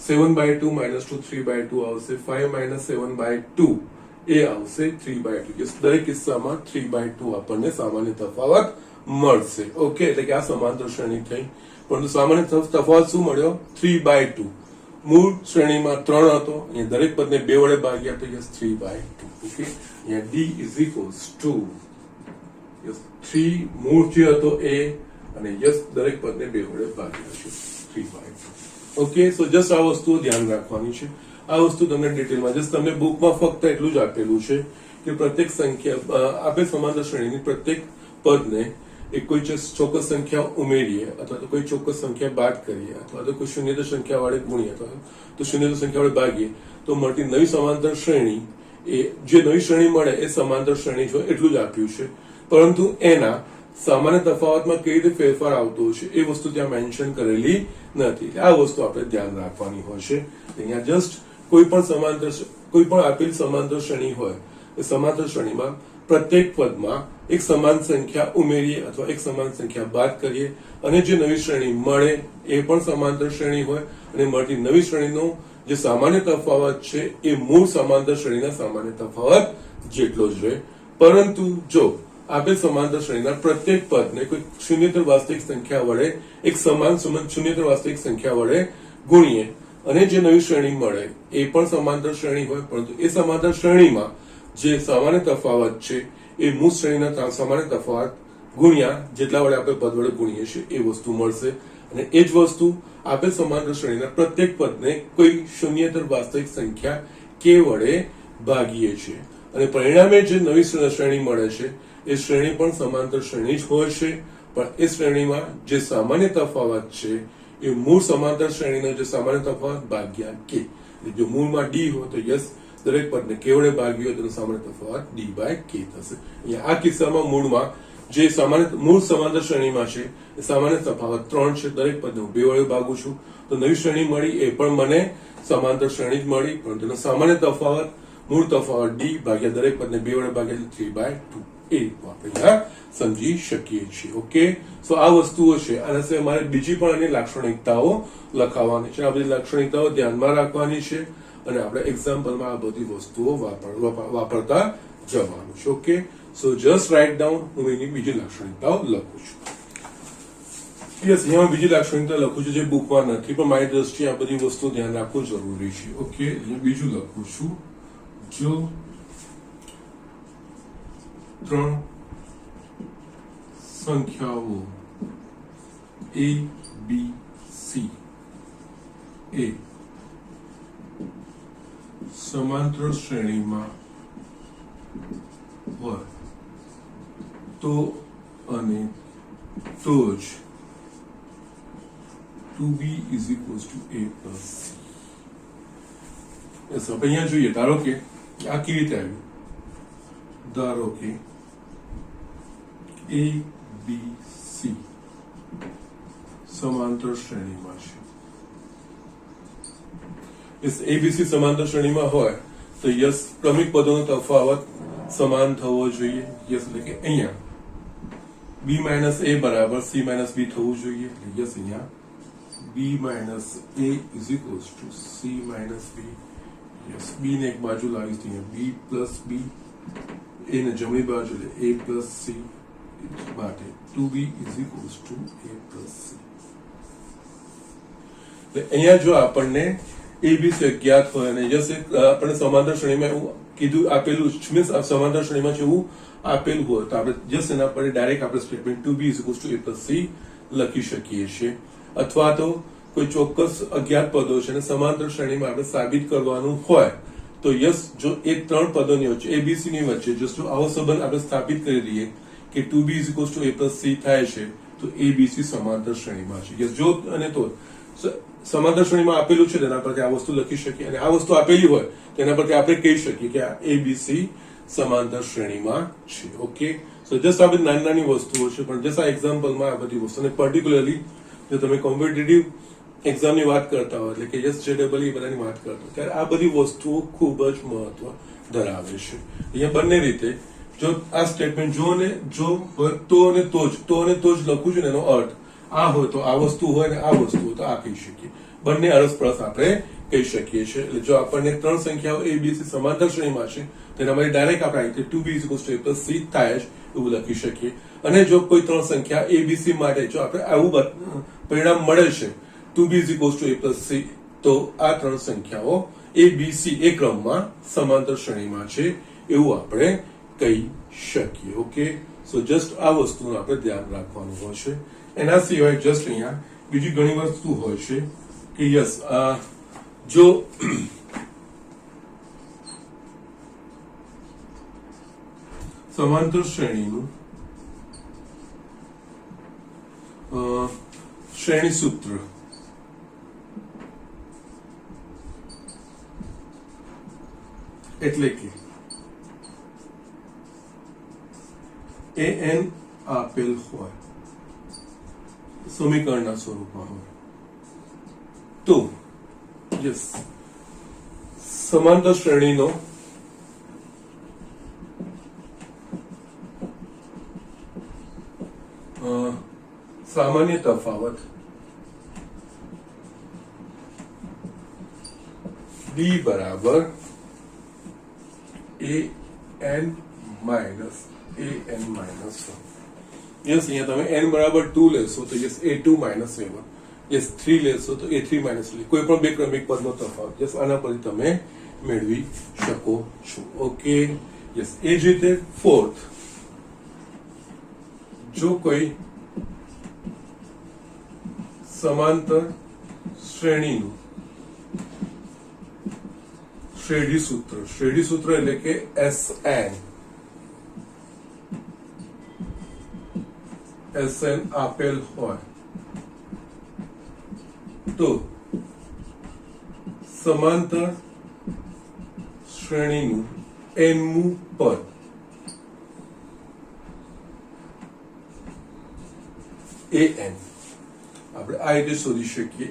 7/2 - 2 3/2 આવશે, 5 - 7/2 એ આવશે 3/2. યસ દરેક કિસ્સામાં 3/2 આપણને સામાન્ય તફાવત મળશે. ઓકે, એટલે કે આ સમાંતર શ્રેણી થઈ, પરંતુ સામાન્ય તફાવત શું મળ્યો? 3/2. મૂળ શ્રેણીમાં 3 હતો, અહીંયા દરેક પદને 2 વડે ભાગ્યા તો યસ 3/2. ઓકે, અહીંયા d is equals to yes 3 મૂળ જે હતો એ અને યસ દરેક પદને 2 વડે ભાગ્યા છે 3/2. ઓકે, સો જસ્ટ આ વસ્તુઓ ધ્યાન રાખવાની છે. આ વસ્તુ તમને ડિટેલમાં જસ્ટ તમને બુકમાં ફક્ત એટલું જ આપેલું છે કે પ્રત્યેક સંખ્યા આપણે સમાંતર શ્રેણીની પ્રત્યેક પદને એક કોઈ ચોક્કસ સંખ્યા ઉમેરીએ અથવા તો કોઈ ચોક્કસ સંખ્યા બાદ કરીએ અથવા તો કોઈ શૂન્યતર સંખ્યા વડે ગુણીએ અથવા તો શૂન્યતર સંખ્યા વડે ભાગીએ તો મળતી નવી સમાંતર શ્રેણી એ જે નવી શ્રેણી મળે એ સમાંતર શ્રેણી છે એટલું જ આપ્યું છે, પરંતુ એના સામાન્ય તફાવતમાં કેવી રીતે ફેરફાર આવતો છે એ વસ્તુ ત્યાં મેન્શન કરેલી નથી. આ વસ્તુ આપણે ધ્યાન રાખવાની હોય છે. અહીંયા જસ્ટ કોઈ પણ આપેલ સમાંતર શ્રેણી હોય એ સમાંતર શ્રેણીમાં પ્રત્યેક પદમાં એક સમાન સંખ્યા ઉમેરીએ અથવા એક સમાન સંખ્યા બાદ કરીએ અને જે નવી શ્રેણી મળે એ પણ સમાંતર શ્રેણી હોય અને મળતી નવી શ્રેણીનો જે સામાન્ય તફાવત છે એ મૂળ સમાંતર શ્રેણીના સામાન્ય તફાવત જેટલો જ રહે. પરંતુ જો આપેલ સમાંતર શ્રેણીના પ્રત્યેક પદને કોઈ શૂન્યતર વાસ્તવિક સંખ્યા વડે એક સમાન શૂન્યતર વાસ્તવિક સંખ્યા વડે ગુણીએ અને જે નવી શ્રેણી મળે એ પણ સમાંતર શ્રેણી હોય, પરંતુ એ સમાંતર શ્રેણીમાં જે સામાન્ય તફાવત છે એ મૂળ શ્રેણીના સામાન્ય તફાવત ગુણ્યા જેટલા વડે આપણે પદ વડે ગુણીએ છીએ એ વસ્તુ મળશે અને એ જ વસ્તુ આપેલ સમાંતર શ્રેણીના પ્રત્યેક પદને કોઈ શૂન્યેતર વાસ્તવિક સંખ્યા k વડે ભાગીએ છીએ અને પરિણામે જે નવી શ્રેણી મળે છે એ શ્રેણી પણ સમાંતર શ્રેણી જ હોય છે પણ એ શ્રેણીમાં જે સામાન્ય તફાવત છે એ મૂળ સમાંતર શ્રેણીનો જે સામાન્ય તફાવત ભાગ્યા k. જો મૂળમાં d હોય તો યસ દરેક પદને k વડે ભાગ્યું હોય તો સામાન્ય તફાવત d/k થશે. અહીંયા આ કિસ્સામાં મૂળમાં જે મૂળ સમાંતર શ્રેણીમાં છે એ સામાન્ય તફાવત 3 છે. દરેક પદને હું 2 વડે ભાગું છું તો નવી શ્રેણી મળી એ પણ મને સમાંતર શ્રેણી જ મળી પણ તેનો સામાન્ય તફાવત મૂળ તફાવત d ભાગ્યા દરેક પદને 2 વડે ભાગ્યા 3/2 એ આપણે સમજી શકીએ છીએ. ઓકે, સો આ વસ્તુઓ છે. આના સિવાય મારે બીજી પણ આની લાક્ષણિકતાઓ લખાવવાની છે. આ બધી લાક્ષણિકતાઓ ધ્યાનમાં રાખવાની છે અને આપણે એક્ઝામ્પલમાં આ બધી વસ્તુઓ વાપરતા જવાનું છે. ઓકે, સો જસ્ટ રાઇટ ડાઉન. હું એની બીજી લાક્ષણિકતાઓ લખું છું. યસ, અહીંયા બીજી લાક્ષણિકતા લખું છું જે બુકમાં નથી પણ મારી દ્રષ્ટિએ આ બધી વસ્તુ ધ્યાન રાખવું જરૂરી છે. ઓકે, અહીંયા બીજું લખું છું. જો 3 સંખ્યાઓ a b c એ સમાંતર શ્રેણીમાં હોય તો અને તો જ 2b is equals to a plus c. Yes, આપણે અહીંયા જોઈએ. ધારો કે આ કેવી રીતે આવ્યું? ધારો કે a b c સમાંતર શ્રેણીમાં છે. યસ, a b c સમાંતર શ્રેણીમાં હોય તો યસ ક્રમિક પદોનો તફાવત સમાન થવો જોઈએ. યસ, એટલે કે અહીંયા b માઇનસ a બરાબર c માઇનસ b થવું જોઈએ. યસ, અહીંયા b minus a is equals to c minus b. Yes, b ને એક બાજુ લાવીશ તો અહીંયા b પ્લસ b, a ને જમણી બાજુ એટલે a પ્લસ c માટે 2b is equals to a plus c. અહીંયા જો આપણને abc અજ્ઞાત હોય અને યસ આપણે સમાંતર શ્રેણીમાં એવું કીધું આપેલું મીન્સ સમાંતર શ્રેણીમાં જેવું આપેલું હોય તો આપણે જસ્ટ એના પર ડાયરેક્ટ આપણે statement 2b is equals to a plus c લખી શકીએ છીએ. અથવા તો કોઈ ચોક્કસ અજ્ઞાત પદો છે અને સમાંતર શ્રેણીમાં આપણે સાબિત કરવાનું હોય તો યસ જો એ 3 પદોની વચ્ચે abc ની વચ્ચે જસ્ટ આવો સંબંધ આપણે સ્થાપિત કરી દઈએ કે 2b is equals to a plus c થાય છે તો abc સમાંતર શ્રેણીમાં છે. યસ, જો અને તો સમાંતર શ્રેણીમાં આપેલું છે તેના પરથી આ વસ્તુ લખી શકીએ અને આ વસ્તુ આપેલી હોય તેના પરથી આપણે કહી શકીએ કે આ abc સમાંતર શ્રેણીમાં છે. ઓકે, સો જસ્ટ આ બધી નાની નાની વસ્તુઓ છે પણ જસ્ટ આ એક્ઝામ્પલમાં આ બધી વસ્તુ અને પર્ટિક્યુલરલી જો તમે કોમ્પિટિટિવ એક્ઝામની વાત કરતા હોય એટલે કે યસ JEE બધાની વાત કરતા હોય ત્યારે આ બધી વસ્તુઓ ખૂબ જ મહત્વ ધરાવે છે. અહીંયા બંને રીતે જો આ સ્ટેટમેન્ટ જો અને જો તો અને તો જ લખું છું ને એનો અર્થ આ હોય તો આ વસ્તુ હોય ને આ વસ્તુ હોય તો આ કહી શકીએ. બંને અરસપરસ આપણે કહી શકીએ છીએ. એટલે જો આપણને 3 સંખ્યાઓ a b c સમાંતર શ્રેણીમાં છે તેના માટે ડાયરેક્ટ આપણે આ રીતે 2b is equals to a plus c થાય જ એવું લખી શકીએ. અને જો કોઈ 3 સંખ્યા a b c માટે જો આપણે આવું પરિણામ મળે છે 2b is equals to a plus c તો આ 3 સંખ્યાઓ a b c એ ક્રમમાં સમાંતર શ્રેણીમાં છે એવું આપણે કહી શકીએ. ઓકે, સો જસ્ટ આ વસ્તુનું આપણે ધ્યાન રાખવાનું હોય છે. એના સિવાય જસ્ટ અહીંયા બીજી ઘણી વસ્તુ હોય છે કે યસ જો સમાંતર શ્રેણીનું શ્રેણી સૂત્ર એટલે કે an આપેલ હોય સમીકરણના સ્વરૂપમાં હોય તો યસ સમાંતર શ્રેણીનો સામાન્ય તફાવત d બરાબર an minus an minus 1. Yes, અહીંયા તમે n બરાબર 2 લેશો તો yes a2 minus a1. Yes 3 લેશો તો a3 માઇનસ કોઈ પણ બે ક્રમિક પદનો તફાવત યસ આના પરથી તમે મેળવી શકો છો. ઓકે, યસ એ જ રીતે 4th જો કોઈ સમાંતર શ્રેણીનું શ્રેઢી સૂત્ર એટલે કે SN આપેલ હોય તો સમાંતર શ્રેણીનું nમું પદ an આપણે આ રીતે શોધી શકીએ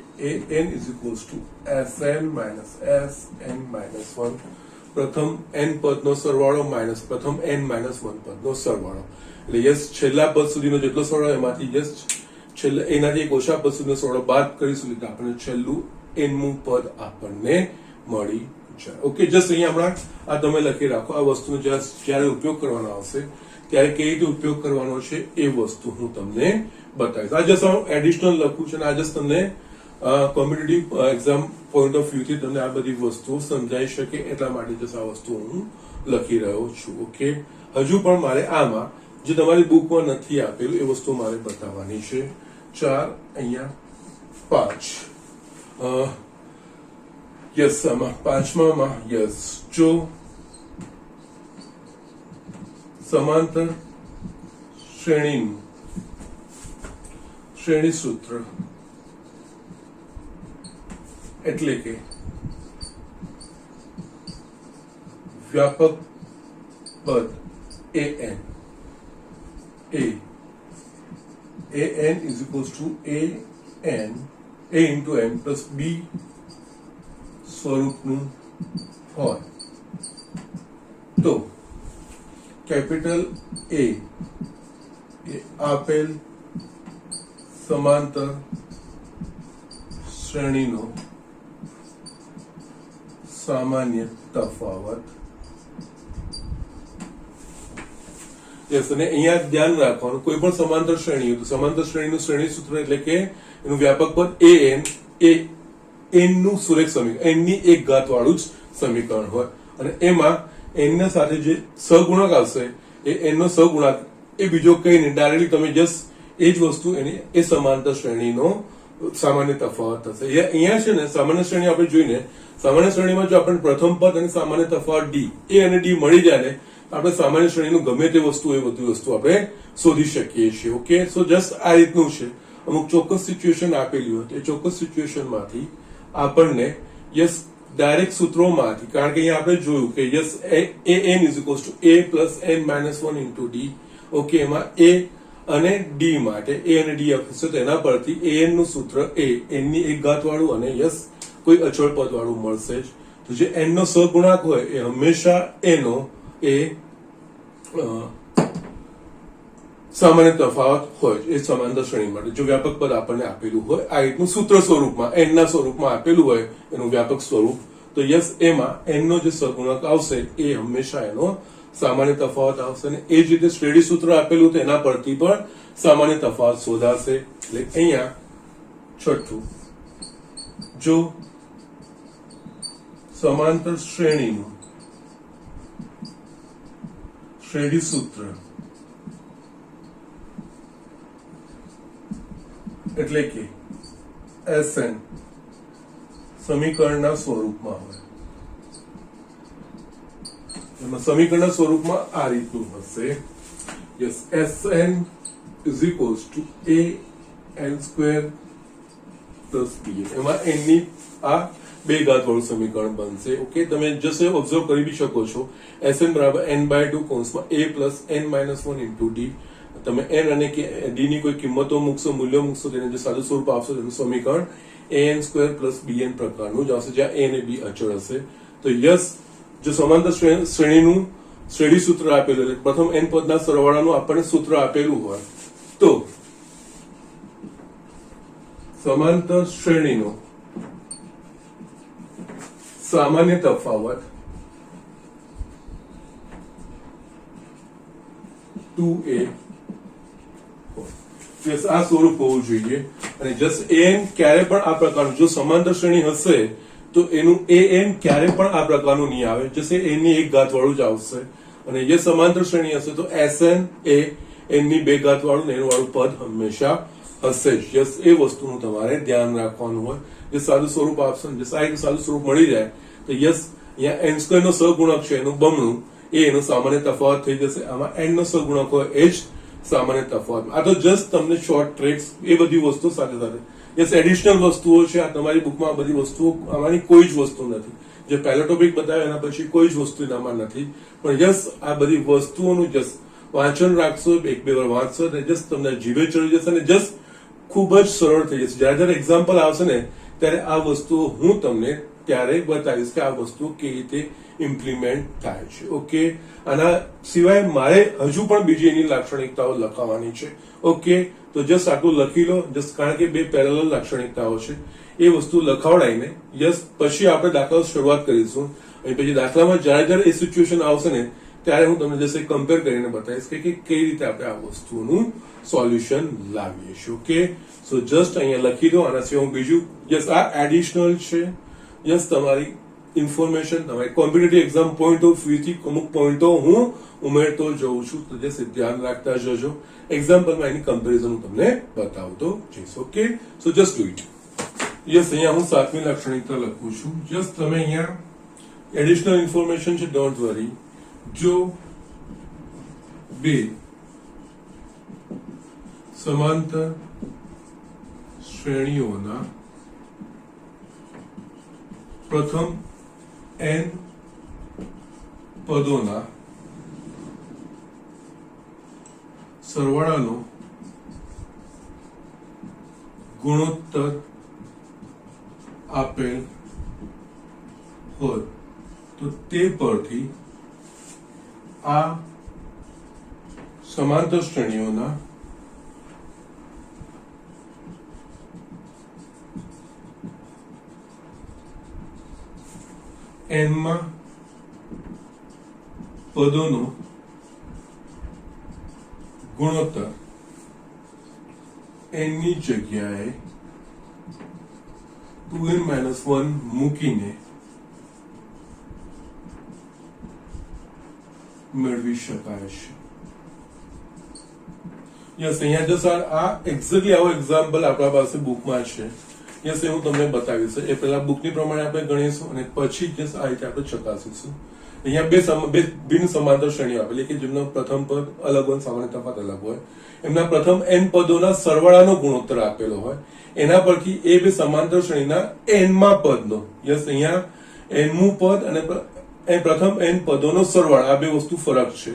an is equals to Sn minus Sn minus 1 પ્રથમ n પદનો સરવાળો માઇનસ પ્રથમ n minus 1 પદનો સરવાળો એટલે યસ છેલ્લા પદ સુધીનો જેટલો સરવાળો એમાંથી યસ છેલ્લા એનાથી એક ઓછા પદ સુધીનો સરવાળો બાદ કરીશું એટલે આપણને છેલ્લું nમું પદ આપણને મળી જાય. ઓકે, જસ્ટ અહીંયા હમણાં આ તમે લખી રાખો. આ વસ્તુનો જ્યારે ઉપયોગ કરવાનો આવશે ત્યારે કેવી રીતે ઉપયોગ કરવાનો છે એ વસ્તુ હું તમને બતાવીશ. આ જસ્ટ હું એડિશનલ લખું છું અને આ જસ્ટ તમને competitive exam point of view થી તમને આ બધી વસ્તુઓ સમજાઈ શકે એટલા માટે જસ્ટ આ વસ્તુ હું લખી રહ્યો છું. ઓકે, હજુ પણ મારે આમાં જે તમારી બુકમાં નથી આપેલું એ વસ્તુ મારે બતાવવાની છે. 4 અહીંયા 5 યસ આમાં પાંચમામાં યસ જો સમાંતર શ્રેણીનું શ્રેણી સૂત્ર એટલે કે વ્યાપક પદ an is equals to a into n plus b સ્વરૂપનું હોય તો કેપિટલ A એ આપેલ સમાંતર શ્રેણીનો સામાન્ય તફાવત. યસ, અને અહીંયા ધ્યાન રાખવાનું કોઈ પણ સમાંતર શ્રેણી તો સમાંતર શ્રેણીનું શ્રેણી સૂત્ર એટલે કે એનું વ્યાપક પદ an એ n નું સુરેખ સમીકરણ n ની એક ઘાત વાળું જ સમીકરણ હોય અને એમાં n ના સાથે જે સહગુણક આવશે એ n નો સહગુણક એ બીજો કઈ નહીં, ડાયરેક્ટલી તમે જસ્ટ એ જ વસ્તુ એની એ સમાંતર શ્રેણીનો સામાન્ય તફાવત થશે. અહીંયા છે ને સામાન્ય શ્રેણી આપણે જોઈને સામાન્ય શ્રેણીમાં જો આપણે પ્રથમ પદ અને સામાન્ય તફાવત d a અને d મળી જાય ને આપણે સામાન્ય શ્રેણીનું ગમે તે વસ્તુ એ બધી વસ્તુ આપણે શોધી શકીએ છીએ. ઓકે, સો જસ્ટ આ રીતનું છે. અમુક ચોક્કસ સિચ્યુએશન આપેલી હોય એ ચોક્કસ સિચ્યુએશન માંથી આપણને યસ ડાયરેક્ટ સૂત્રોમાંથી, કારણ કે અહીંયા આપણે જોયું કે yes an is equals to a plus n minus 1 into d. Okay, એમાં a અને d માટે a અને d આપશે તો એના પરથી an નું સૂત્ર a n ની એક ઘાત વાળું અને યસ કોઈ અચળ પદ વાળું મળશે જ. તો જે n નો સહગુણાંક હોય એ હંમેશા એનો એ સામાન્ય તફાવત હોય એ સમાંતર શ્રેણી માટે જો વ્યાપક પદ આપણને આપેલું હોય આ રીતનું સૂત્ર સ્વરૂપમાં n ના સ્વરૂપમાં આપેલું હોય એનું વ્યાપક સ્વરૂપ તો યસ એમાં n નો જે સહગુણક આવશે એ હંમેશા એનો સામાન્ય તફાવત આવશે અને એ જ રીતે શ્રેણી સૂત્ર આપેલું તો એના પરથી પણ સામાન્ય તફાવત શોધાશે. એટલે અહીંયા છઠ્ઠું જો સમાંતર શ્રેણીનું શ્રેણી સૂત્ર એટલે કે Sn સમીકરણના સ્વરૂપમાં હોય એમાં સમીકરણના સ્વરૂપમાં આ રીતનું હશે. Yes, Sn is equals to a n square plus b. એમાં n ની આ બે ઘાત વાળું સમીકરણ બનશે. ઓકે, તમે જસ્ટ ઓબ્ઝર્વ કરી બી શકો છો Sn બરાબર n/2 કૌંસમાં a plus n minus 1 into d. તમે n અને d ની કોઈ કિંમતો મૂકશો, મૂલ્યો મૂકશો, તેને જે સાદું સ્વરૂપ આપશો તેનું સમીકરણ an square plus bn પ્રકારનું જ આવશે જ્યાં a અને b અચળ હશે. તો યસ, જો સમાંતર શ્રેણીનું શ્રેણી સૂત્ર આપેલું એટલે પ્રથમ n પદના સરવાળાનું આપણને સૂત્ર આપેલું હોય તો સમાંતર શ્રેણીનો સામાન્ય તફાવત 2a યસ આ સ્વરૂપ હોવું જોઈએ. અને જસ્ટ an ક્યારે પણ આ પ્રકારનું જો સમાંતર શ્રેણી હશે તો એનું an ક્યારે પણ આ પ્રકારનું નહીં આવે, જશે n ની એક ઘાત વાળું જ આવશે. અને જે સમાંતર શ્રેણી હશે તો Sn એ એનની 2 ઘાત વાળું ને એનું વાળું પદ હંમેશા હશે જ. યસ, એ વસ્તુનું તમારે ધ્યાન રાખવાનું હોય. જે સાદું સ્વરૂપ આપશે ને, જે સાદું સ્વરૂપ મળી જાય તો યસ, અહીંયા n સ્ક્વેર નો સહગુણક છે એનું બમણું, એ એનો સામાન્ય તફાવત થઈ જશે. આમાં n નો સહગુણક હોય એ જ સામાન્ય તફાવત. આ તો જસ્ટ તમને શોર્ટ ટ્રેક્સ, એ બધી વસ્તુ સાથે સાથે યસ એડિશનલ વસ્તુઓ છે. આ તમારી બુકમાં આ બધી વસ્તુઓ, આમાંની કોઈ જ વસ્તુ નથી. જે પહેલો ટોપિક બતાવ્યો એના પછી કોઈ જ વસ્તુ એનામાં નથી. પણ યસ, આ બધી વસ્તુઓનું જસ્ટ વાંચન રાખશો, 1-2 વાર વાંચશો, જસ્ટ તમને જીભે ચડી જશે અને જસ્ટ ખૂબ જ સરળ થઈ જશે. જ્યારે જ્યારે એક્ઝામ્પલ આવશે ને ત્યારે આ વસ્તુઓ હું તમને ત્યારે બતાવીશ કે આ વસ્તુ કેવી રીતે ઇમ્પ્લિમેન્ટ થાય છે. ઓકે, આના સિવાય મારે હજુ પણ બીજી એની લાક્ષણિકતાઓ લખાવવાની છે. ઓકે, તો જસ્ટ આટલું લખી લો, જસ્ટ કારણ કે 2 પેરેલલ લાક્ષણિકતાઓ છે એ વસ્તુ લખાવડાવીને યસ પછી આપણે દાખલા શરૂઆત કરીશું. અને પછી દાખલામાં જ્યારે જ્યારે એ સિચ્યુએશન આવશે ને ત્યારે હું તમને જશે કમ્પેર કરીને બતાવીશ કે કેવી રીતે આપણે આ વસ્તુનું સોલ્યુશન લાવીએ છીએ. ઓકે, સો જસ્ટ અહીંયા લખી દો. આના સિવાય હું બીજું યસ, આ એડિશનલ છે. યસ, તમારી ઇન્ફોર્મેશન, તમારી competitive exam point of view થી અમુક પોઈન્ટો હું ઉમેરતો જઉં છું, તો જસ્ટ ધ્યાન રાખતા જજો. એક્ઝામ્પલમાં એની કમ્પેરિઝન હું તમને બતાવતો જઈશ. Okay, so just do it. Yes, અહીંયા હું 7મી લાક્ષણિકતા લખું છું. જસ્ટ તમે અહીંયા એડિશનલ ઇન્ફોર્મેશન છે, ડોન્ટ વરી. જો 2 સમાંતર શ્રેણીઓના પ્રથમ n પદોના સરવાળાનો ગુણોત્તર આપેલ હોય તો તે પરથી આ સમાંતર શ્રેણીઓના n પદોનો ગુણોત્તર n ની જગ્યાએ 2n - 1 મૂકીને મેળવી શકાય છે. યસ, અહીંયા જો સર આ એક્ઝેક્ટલી આવો એક્ઝામ્પલ આપણા પાસે બુકમાં છે. યસ, એ હું તમને બતાવીશ. એ પહેલા બુકની પ્રમાણે આપણે ગણીશું અને પછી જ આ રીતે આપણે ચકાસીશું. અહીંયા બે બિન સમાંતર શ્રેણીઓ આપેલી કે જેમનો પ્રથમ પદ અલગ હોય, સામાન્ય તફાવત અલગ હોય. એમના પ્રથમ n પદોના સરવાળાનો ગુણોત્તર આપેલો હોય. એના પરથી એ બે સમાંતર શ્રેણીના n પદનો, યસ, અહીંયા nમું પદ અને પ્રથમ n પદોનો સરવાળો, આ બે વસ્તુ ફરક છે.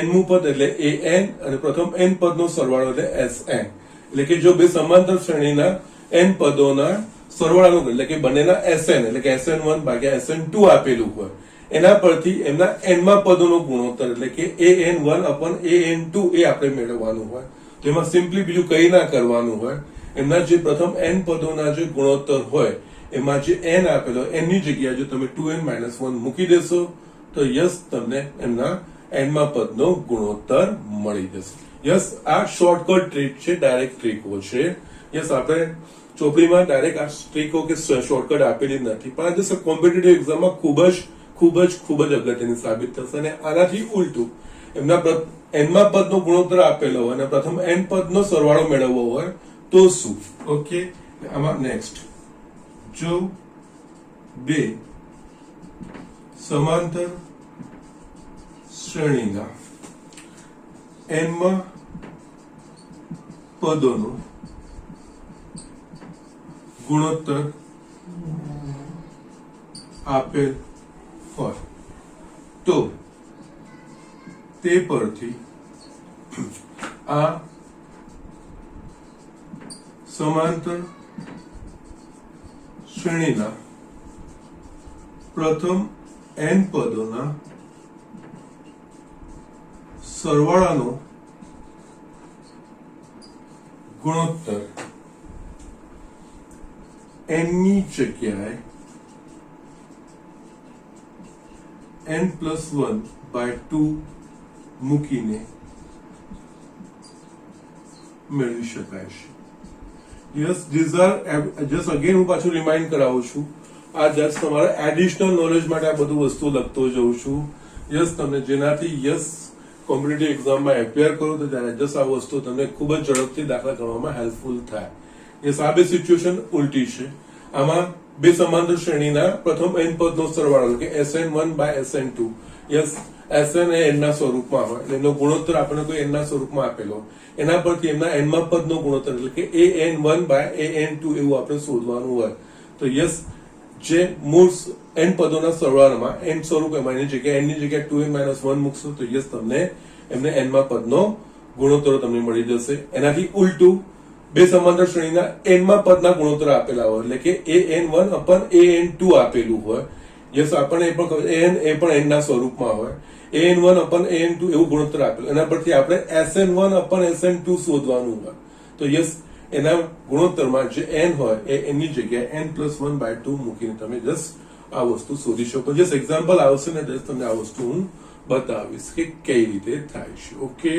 nમું પદ એટલે an અને પ્રથમ n પદનો સરવાળો એટલે sn. એટલે કે જો બે સમાંતર શ્રેણીના n પદોના સરવાળાનો એટલે કે બંનેના sn એટલે કે sn1 ભાગ્યા sn2 આપેલું હોય, એના પરથી એમના n પદોનો ગુણોત્તર એટલે કે an1/an2 એ આપણે મેળવવાનું હોય. તો એમાં સિમ્પલી બીજું કંઈ ના કરવાનું હોય. એમના જે પ્રથમ n પદોના જે ગુણોત્તર હોય એમાં જે n આપેલો n ની જગ્યાએ જો તમે 2n - 1 મૂકી દેશો તો યસ, તમને એમના n પદનો ગુણોત્તર મળી જશે. યસ, આ શોર્ટકટ ટ્રીક છે, ડાયરેક્ટ ટ્રીકો છે. યસ, આપણે ચોપડીમાં ડાયરેક્ટ આ ટ્રીકો કે શોર્ટકટ આપેલી નથી, પણ આ જશે કોમ્પિટિટિવ એક્ઝામમાં ખૂબ જ અગત્યની સાબિત થશે. અને આનાથી ઉલટું એમના n પદનો ગુણોત્તર આપેલો હોય અને પ્રથમ n પદનો સરવાળો મેળવવો હોય તો શું? ઓકે, આમાં નેક્સ્ટ, જો બે સમાંતર શ્રેણીના n પદોનો ગુણોત્તર આપેલ હોય તો તે પરથી આ સમાંતર શ્રેણીના પ્રથમ n પદોના સરવાળાનો ગુણોત્તર n ની જગ્યાએ n+1/2 મૂકીને મેળવી શકાય છે. Yes, these are just again હું પાછું રિમાઇન્ડ કરાવું છું. આ જસ્ટ તમારા એડિશનલ નોલેજ માટે આ બધું વસ્તુ લખતો જઉં છું. યસ, તમને જેનાથી યસ કોમ્પિટિટિવ એક્ઝામમાં એપિયર કરો તો ત્યારે જસ્ટ આ વસ્તુ તમને ખૂબ જ ઝડપથી દાખલા કરવામાં હેલ્પફુલ થાય. યસ, આ બે સિચ્યુએશન ઉલટી છે. આમાં બે સમાંતર શ્રેણીના પ્રથમ n પદનો સરવાળો કે Sn1 by Sn2. Yes, Sn A n ના સ્વરૂપમાં હોય એટલે એનો ગુણોત્તર આપણને કોઈ n ના સ્વરૂપમાં આપેલો, એના પરથી એમના n માં પદનો ગુણોત્તર એટલે કે An1 by An2 એવું આપણે શોધવાનું હોય. તો યસ, જે મૂળ n પદોના સરવાળામાં n સ્વરૂપ એમાં એની જગ્યાએ n ની જગ્યાએ 2n-1 મૂકશો તો યસ તમને એમને n માં પદનો ગુણોત્તર તમને મળી જશે. એનાથી ઉલટું બે સમાંતર શ્રેણીના n માં પદના ગુણોત્તર આપેલા હોય એટલે કે An1 upon An2 આપેલું હોય. યસ, આપણને એ પણ ખબર an એ પણ n ના સ્વરૂપમાં હોય. An1 upon An2 એવું ગુણોત્તર આપેલું, એના પરથી આપણે Sn1 upon Sn2 શોધવાનું હોય. તો યસ, એના ગુણોત્તરમાં જે n હોય એ n ની જગ્યાએ n+1/2 મૂકીને તમે જસ્ટ આ વસ્તુ શોધી શકો. જસ્ટ એક્ઝામ્પલ આવશે ને જસ્ટ તમને આ વસ્તુ હું બતાવીશ કે કઈ રીતે થાય છે. Okay,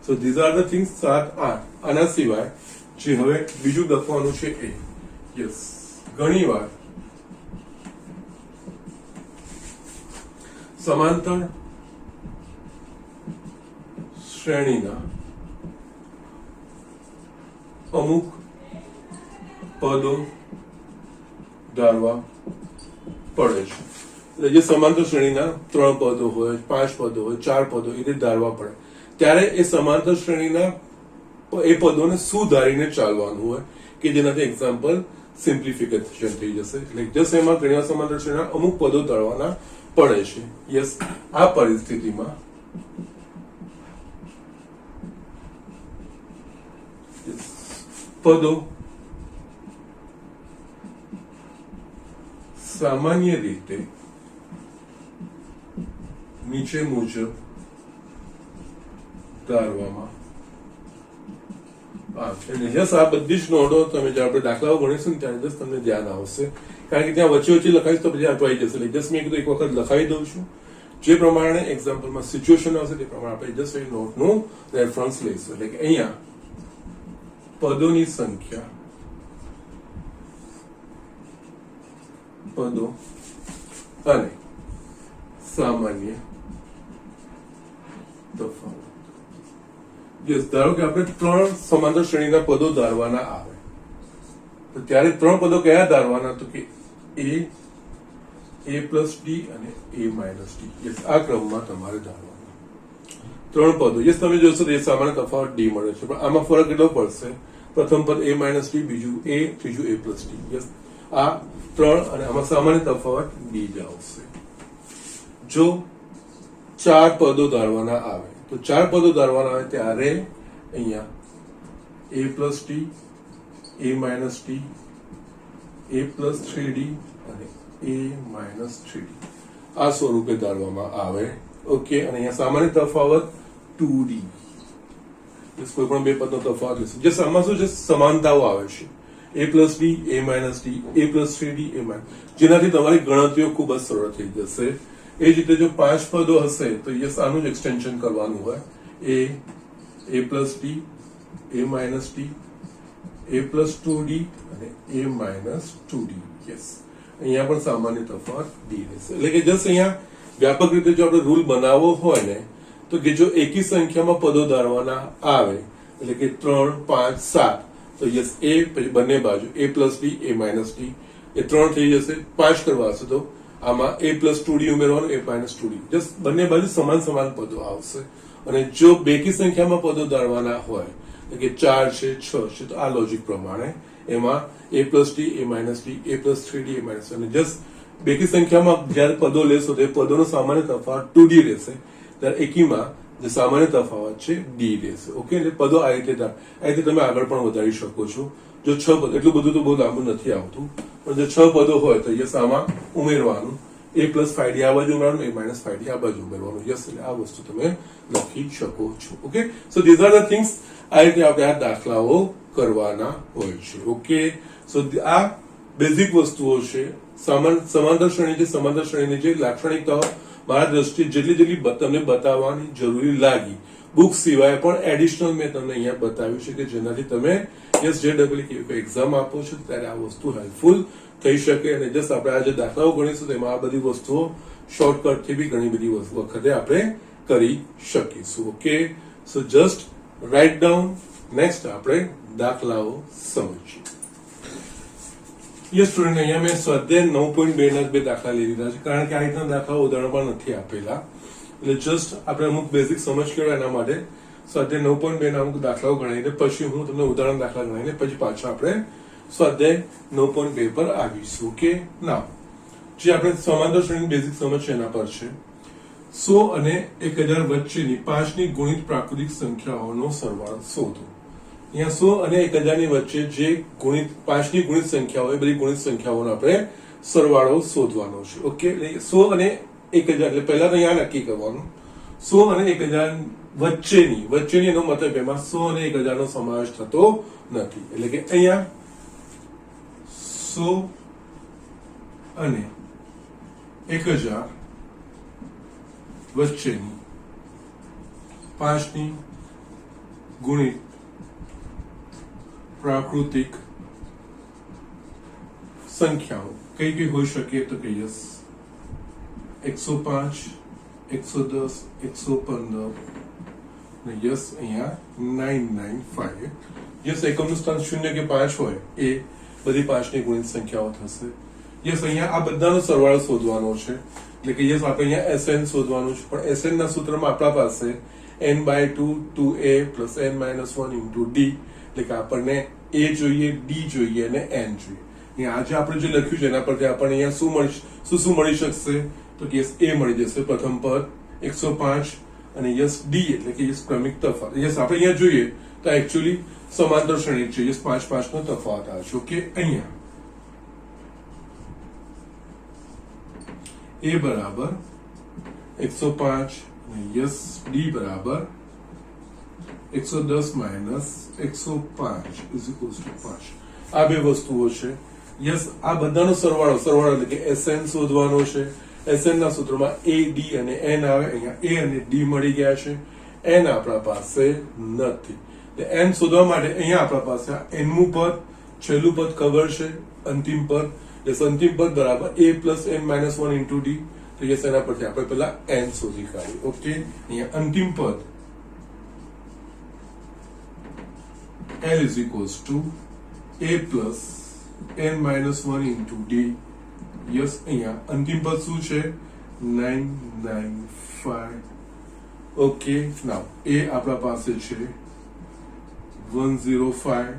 so these are the things 7 8. આના સિવાય જે હવે બીજું લખવાનું છે એ યસ, ઘણીવાર સમાંતર શ્રેણીના અમુક પદો ધારવા પડે છે. એટલે જે સમાંતર શ્રેણીના 3 પદો હોય, 5 પદો હોય, 4 પદો એ રીતે ધારવા પડે ત્યારે એ સમાંતર શ્રેણીના એ પદોને સુધારીને ચાલવાનું હોય કે જેનાથી એક્ઝામ્પલ સિમ્પ્લિફિકેશન થઈ જશે. એટલે જસ્ટ એમાં ઘણી સમાંતર શ્રેણીના અમુક પદો ધારવાના પડે છે. યસ, આ પરિસ્થિતિમાં પદો સામાન્ય રીતે નીચે મુજબ ધારવામાં આવે. જસ આ બધી જ નોંધો તમે જ્યારે આપણે દાખલાઓ ગણીશું ને ત્યારે જસ્ટ તમને ધ્યાન આવશે, કારણ કે ત્યાં વચ્ચે વચ્ચે લખાવીશ તો પછી અટવાઈ જશે. એટલે જસ્ટ મેં કીધું એક વખત લખાવી દઉં છું, જે પ્રમાણે એક્ઝામ્પલમાં સિચ્યુએશન આવશે તે પ્રમાણે આપણે જસ્ટ એ નોટનું રેફરન્સ લઈશું. એટલે કે અહીંયા પદોની સંખ્યા, પદો અને સામાન્ય તફાવત. ધારો કે આપણે 3 સમાંતર શ્રેણીના પદો ધારવાના આવે તો ત્યારે 3 પદો કયા ધારવાના? તો કે a plus d અને a minus d. યસ, આ ક્રમમાં તમારે ધારવાના 3 પદો. યસ, તમે જોશો તો એ સામાન્ય તફાવત d મળે છે, પણ આમાં ફરક કેટલો પડશે? પ્રથમ પદ a minus d, બીજું a, ત્રીજું a plus d. યસ, આ 3 અને આમાં સામાન્ય તફાવત d જ આવશે. જો 4 પદો ધારવાના આવે તો 4 પદો ધારવાના આવે ત્યારે અહીંયા a plus d, a minus d, a plus 3d અને a minus 3d આ સ્વરૂપે ધારવામાં આવે. ઓકે, અને અહીંયા સામાન્ય તફાવત 2d. કોઈ પણ બે પદનો તફાવત લેશું. જે આમાં શું છે? સમાનતાઓ આવે છે. a plus d, a minus d, a plus 3d, a minus, જેનાથી તમારી ગણતરીઓ ખૂબ જ સરળ થઈ જશે. એ જ રીતે જો 5 પદો હશે તો યસ આનું જ એક્સટેન્શન કરવાનું હોય. a plus d, a minus d, a plus 2d અને a minus 2d. યસ, અહીંયા પણ સામાન્ય તફાવત d રહેશે. એટલે કે જસ્ટ અહીંયા વ્યાપક રીતે જો આપણે રૂલ બનાવવો હોય ને તો કે જો એકી સંખ્યામાં પદો ધારવાના આવે એટલે કે 3 5 7 તો યસ a પછી બંને બાજુ a plus d, a minus d એ 3 થઈ જશે. 5 કરવા હશે તો આમાં a plus 2d ઉમેરવાનું, a minus 2d. જસ્ટ બંને બાજુ સમાન સમાન પદો આવશે. અને જો બેકી સંખ્યામાં પદો ધારવાના હોય એટલે કે 4 છે, 6 છે તો આ લોજિક પ્રમાણે એમાં a plus d, a minus d, a plus 3d, a minus, અને જસ્ટ બેકી સંખ્યામાં જ્યારે પદો લેશો તો એ પદોનો સામાન્ય તફાવત 2d રહેશે, ત્યારે એકીમાં જે સામાન્ય તફાવત છે d રહેશે. ઓકે, એટલે પદો આ રીતે તમે આગળ પણ વધારી શકો છો. જો 6 પદો, એટલું બધું તો બહુ લાંબુ નથી આવતું, પણ જો 6 પદો હોય તો યસ આમાં ઉમેરવાનું a plus 5d આ બાજુ ઉમેરવાનું, a minus 5d આ બાજુ ઉમેરવાનું. યસ, એટલે આ વસ્તુ તમે લખી શકો છો. Okay, so these are the things. આ રીતે આપણે આ દાખલાઓ કરવાના હોય છે. ઓકે, સો આ બેઝિક વસ્તુઓ છે. સમાંતર શ્રેણી છે, સમાંતર શ્રેણીની જે લાક્ષણિકતાઓ મારા દ્રષ્ટિએ જેટલી તમને બતાવવાની જરૂરી લાગી બુક સિવાય પણ એડિશનલ મેં તમને અહીંયા બતાવ્યું છે કે જેનાથી તમે યસ જે એક્ઝામ આપો છો ત્યારે આ વસ્તુ હેલ્પફુલ થઈ શકે. અને જસ્ટ આપણે આ જે દાખલાઓ ગણીશું તેમાં આ બધી વસ્તુઓ શોર્ટકટથી બી ઘણી બધી વખતે આપણે કરી શકીશું. ઓકે, સો જસ્ટ રાઇટ ડાઉન. નેક્સ્ટ આપણે દાખલાઓ સમજીએ. યસ સ્ટુડન્ટ, અહીંયા મેં સ્વાધ્યાય 9.2 ના બે દાખલા લઈ લીધા છે, કારણ કે આ રીતના દાખલા ઉદાહરણમાં નથી આપેલા. એટલે જસ્ટ આપણે અમુક બેઝિક સમજ કેળવા એના માટે સ્વાધ્યાય 9.2 ના અમુક દાખલાઓ ગણાવીને પછી હું તમને ઉદાહરણ દાખલા ગણાવીને પછી પાછા આપણે સ્વાધ્યાય 9.2 પર આવીશું. ઓકે, ના જે આપણે સમાંતર શ્રેણીની બેઝિક સમજ છે એના પર છે. 100 અને 1000 વચ્ચેની 5 ની ગુણિત પ્રાકૃતિક સંખ્યાઓનો સરવાળો શોધો. અહીંયા 100 અને 1000 ની વચ્ચે જે ગુણિત 5 ની ગુણિત સંખ્યાઓ એ બધી ગુણિત સંખ્યાઓનો આપણે સરવાળો શોધવાનો છે. ઓકે, એટલે 100 અને 1000 એટલે પહેલા તો અહીંયા નક્કી કરવાનું 100 અને 1000 વચ્ચેની એનો મતલબ એમાં 100 અને 1000 નો સમાવેશ થતો નથી. એટલે કે અહીંયા 100 અને 1000 વચ્ચેની 5 ની ગુણિત પ્રાકૃતિક સંખ્યાઓ કઈ કઈ હોઈ શકે તો કે યસ 105, 110, 115 અને યસ અહીંયા 995. યસ એકમનું સ્થાન 0 કે 5 હોય એ બધી 5 ની ગુણિત સંખ્યાઓ થશે. યસ અહીંયા આ બધાનો સરવાળો શોધવાનો છે. એટલે કે યસ આપણે અહીંયા SN શોધવાનું છે, પણ SN ના સૂત્રમાં આપણા પાસે n/2 2a + n-1 * d, એટલે કે આપણને a જોઈએ, d જોઈએ અને n જોઈએ. અહીંયા આજે આપણે જે લખ્યું છે એના પરથી આપણને અહીંયા શું મળી શકશે તો કે યસ a મળી જશે પ્રથમ પદ 105 અને યસ d એટલે કે યસ ક્રમિક તફાવત. યસ આપણે અહીંયા જોઈએ તો એકચ્યુઅલી સમાંતર શ્રેણી છે. યસ 5 નો તફાવત આવે છે. ઓકે, અહીંયા a બરાબર 105 અને યસ d બરાબર 110 - 105 = 5. આ બે વસ્તુઓ છે. યસ આ બધાનો સરવાળો એટલે કે SN શોધવાનો છે. SN ના સૂત્રમાં a d અને n આવે. અહીંયા a અને d મળી ગયા છે, n આપણા પાસે નથી. એટલે n શોધવા માટે અહીંયા આપણા પાસે n મું પદ, છેલ્લું પદ ખબર છે, અંતિમ પદ. યસ અંતિમ પદ બરાબર a + n-1 * d. તો યસ એના પરથી આપણે પહેલા n શોધી કાઢીએ. ઓકે, અહીંયા અંતિમ પદ L = a + n-1 * d. Yes અહીંયા અંતિમ પદ શું છે 995. ઓકે, નાઉ a આપણા પાસે છે 105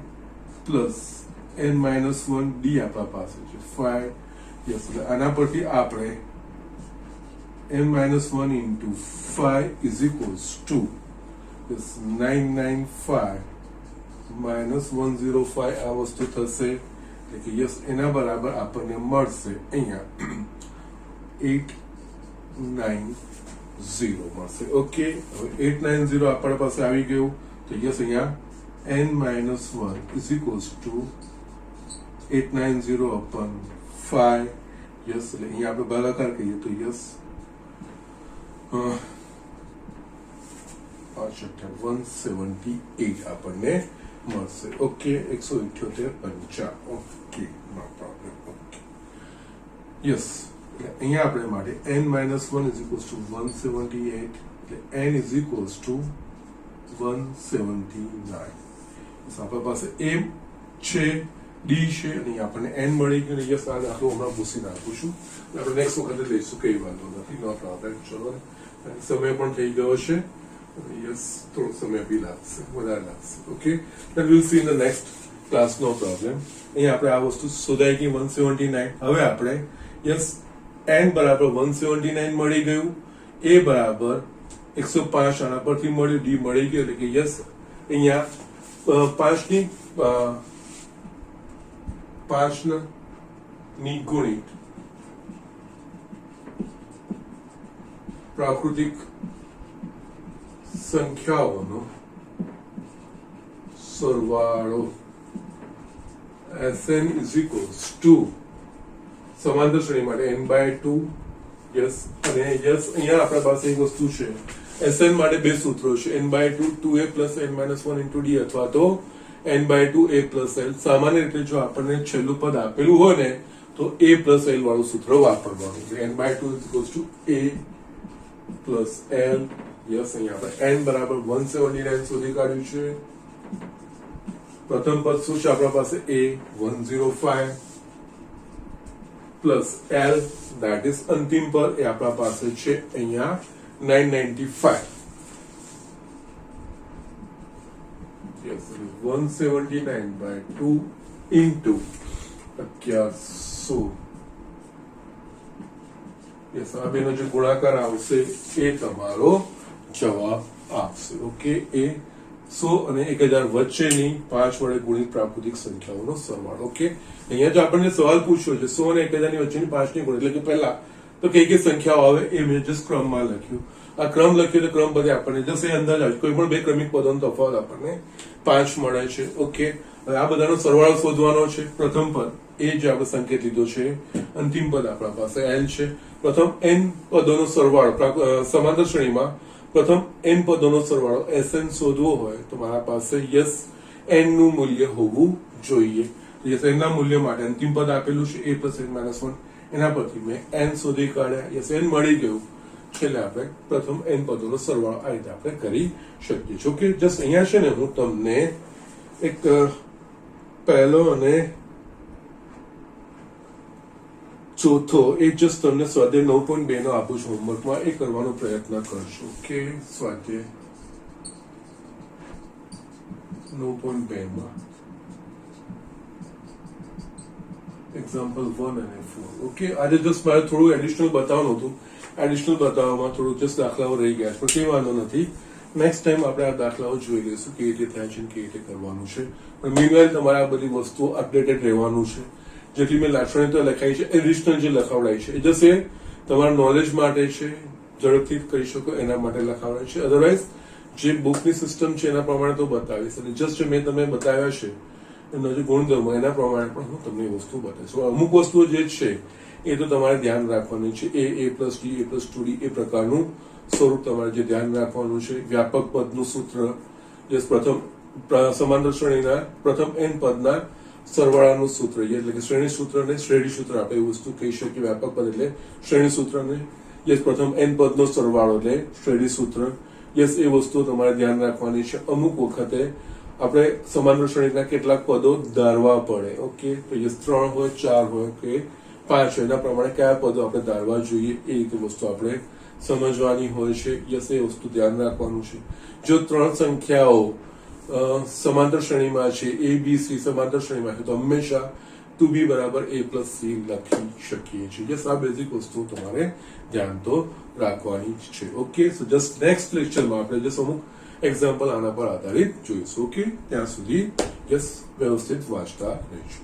+ n-1 d આપણા પાસે છે 5. યસ એટલે આના પરથી આપણે n-1 * 5 = યસ 995 - 105 આ વસ્તુ થશે. એટલે કે યસ એના બરાબર આપણને મળશે અહીંયા 890 મળશે. ઓકે, હવે 890 આપણા પાસે આવી ગયું તો યસ અહીંયા n-1 = 890/5. યસ એટલે અહીંયા આપણે ભાગાકાર કહીએ તો યસ 178 આપણને મળશે. ઓકે, 178 ઓકે, નો પ્રોબ્લેમ. ઓકે, યસ એટલે અહીંયા આપણે માટે n-1 = 178 એટલે n = 179. આપણા પાસે a છે, d છે અને આપણને n મળી ગયું. યસ આ દાખલો હમણાં પૂછી નાખું છું, આપણે નેક્સ્ટ વખતે લઈશું, કઈ વાંધો નથી, નો પ્રોબ્લેમ. ચલો, સમય પણ થઈ ગયો છે. યસ થોડો સમય બી લાગશે, વધારે લાગશે. Okay, then we'll see in the next class, no problem. અહીંયા આપણે આ વસ્તુ શોધાઈ ગઈ 179. હવે આપણે યસ n બરાબર 179 મળી ગયું, a બરાબર 105 આના પરથી મળ્યું, d મળી ગયું. એટલે કે યસ અહીંયા 5 ની ગુણિત પ્રાકૃતિક સંખ્યાઓનો સરવાળો SN = સમાંતર શ્રેણી માટે n/2. યસ અને યસ અહીંયા આપણા પાસે એક વસ્તુ છે, SN માટે બે સૂત્રો છે, n/2 2a + n-1 * d અથવા તો n/2 a + l. સામાન્ય રીતે જો આપણને છેલ્લું પદ આપેલું હોય ને તો a + l વાળું સૂત્ર વાપરવાનું. n/2 = a + l યસ અહીંયા આપણે n બરાબર 179 શોધી કાઢ્યું છે. પ્રથમ પદ શું છે આપણા પાસે? a 105 plus l that is અંતિમ પદ એ આપણા પાસે છે અહીંયા 995. yes, 179 by 2 into 1100. યસ, આ બેનો જે ગુણાકાર આવશે એ તમારો જવાબ આપશે. ઓકે, એ 100 અને 1000 વચ્ચેની 5 વડે ગુણિત પ્રાકૃતિક સંખ્યાઓનો સરવાળો. ઓકે, અહીંયા જો આપણને સવાલ પૂછ્યો છે 100 અને 1000 ની વચ્ચેની 5 ની ગુણ, એટલે કે પહેલા તો કઈ સંખ્યાઓ આવે એ મેં જસ્ટ ક્રમમાં લખ્યું. આ ક્રમ લખ્યો તો ક્રમ બધે આપણને જસ્ટ એ અંદાજ આવે કોઈ પણ બે ક્રમિક પદોનો તફાવત આપણને 5 મળે છે. ઓકે, હવે આ બધાનો સરવાળો શોધવાનો છે. પ્રથમ પદ એ જે આપણે સંકેત લીધો છે, અંતિમ પદ આપણા પાસે l છે. પ્રથમ n પદોનો સરવાળો સમાંતર શ્રેણીમાં પ્રથમ n પદોનો સરવાળો Sn શોધવો હોય તો મારા પાસે યસ n નું મૂલ્ય હોવું જોઈએ. યસ n ના મૂલ્ય માટે અંતિમ પદ આપેલું છે a + n - 1, એના પરથી મેં n શોધી કાઢ્યા. યસ n મળી ગયું. છેલ્લે આપણે પ્રથમ n પદોનો સરવાળો આ રીતે આપણે કરી શકીએ છીએ. ઓકે, જસ્ટ અહીંયા છે ને હું તમને એક પહેલો અને ચોથો એ જસ્ટ તમને સ્વાધ્યાય 9.2 નો આપું છું હોમવર્કમાં, એ કરવાનો પ્રયત્ન કરશો. ઓકે, સ્વાધ્યાય 9.2 માં એક્ઝામ્પલ 1 અને 4. ઓકે, આજે જસ્ટ મારે થોડું એડિશનલ બતાવવાનું હતું. એડિશનલ બતાવવામાં થોડું જસ્ટ દાખલાઓ રહી ગયા છે, પણ કઈ વાંધો નથી. નેક્સ્ટ ટાઈમ આપણે આ દાખલાઓ જોઈ લઈશું કેવી રીતે થાય છે, કેવી રીતે કરવાનું છે. પણ મીનવાઇલ તમારે આ બધી વસ્તુઓ અપડેટેડ રહેવાનું છે. જેટલી મેં લાક્ષણિકતા લખાઈ છે, એડિશનલ જે લખાવડાય છે એ જશે તમારા નોલેજ માટે છે, ઝડપથી કરી શકો એના માટે લખાવડાય છે. અધરવાઇઝ જે બુકની સિસ્ટમ છે એના પ્રમાણે તો બતાવીશ, અને જસ્ટ મેં તમને બતાવ્યા છે એનો જે ગુણધર્મ એના પ્રમાણે પણ હું તમને એ વસ્તુ બતાવીશ. અમુક વસ્તુઓ જે છે એ તો તમારે ધ્યાન રાખવાની છે. a + d a + 2d એ પ્રકારનું સ્વરૂપ તમારે જે ધ્યાન રાખવાનું છે. વ્યાપક પદનું સૂત્ર, જે પ્રથમ સમાંતર શ્રેણીના પ્રથમ n પદના સરવાળાનું સૂત્ર, એટલે કે શ્રેણી સૂત્ર ને શ્રેણી સૂત્ર આપણે એ વસ્તુ કહી શકીએ. વ્યાપક પદ એટલે શ્રેણી સૂત્ર ને યસ પ્રથમ n પદનો સરવાળો એટલે શ્રેણી સૂત્ર. યસ, એ વસ્તુ તમારે ધ્યાન રાખવાની છે. અમુક વખતે આપણે સમાંતર શ્રેણીના કેટલાક પદો ધારવા પડે. ઓકે, તો યસ 3 હોય, 4 હોય કે 5 હોય, એના પ્રમાણે કયા પદો આપણે ધારવા જોઈએ એ રીતે વસ્તુ આપણે સમજવાની હોય છે. યસ, એ વસ્તુ ધ્યાન રાખવાનું છે. જો 3 સંખ્યાઓ સમાંતર શ્રેણીમાં છે, a b c સમાંતર શ્રેણીમાં છે, તો હંમેશા 2b = a + c લખી શકીએ છીએ. યસ, આ બેઝિક વસ્તુ તમારે ધ્યાન તો રાખવાની જ છે. ઓકે, સો જસ્ટ નેક્સ્ટ લેક્ચરમાં આપણે જસ્ટ અમુક એક્ઝામ્પલ આના પર આધારિત જોઈશું. ઓકે, ત્યાં સુધી યસ વ્યવસ્થિત વાંચતા રહેજો.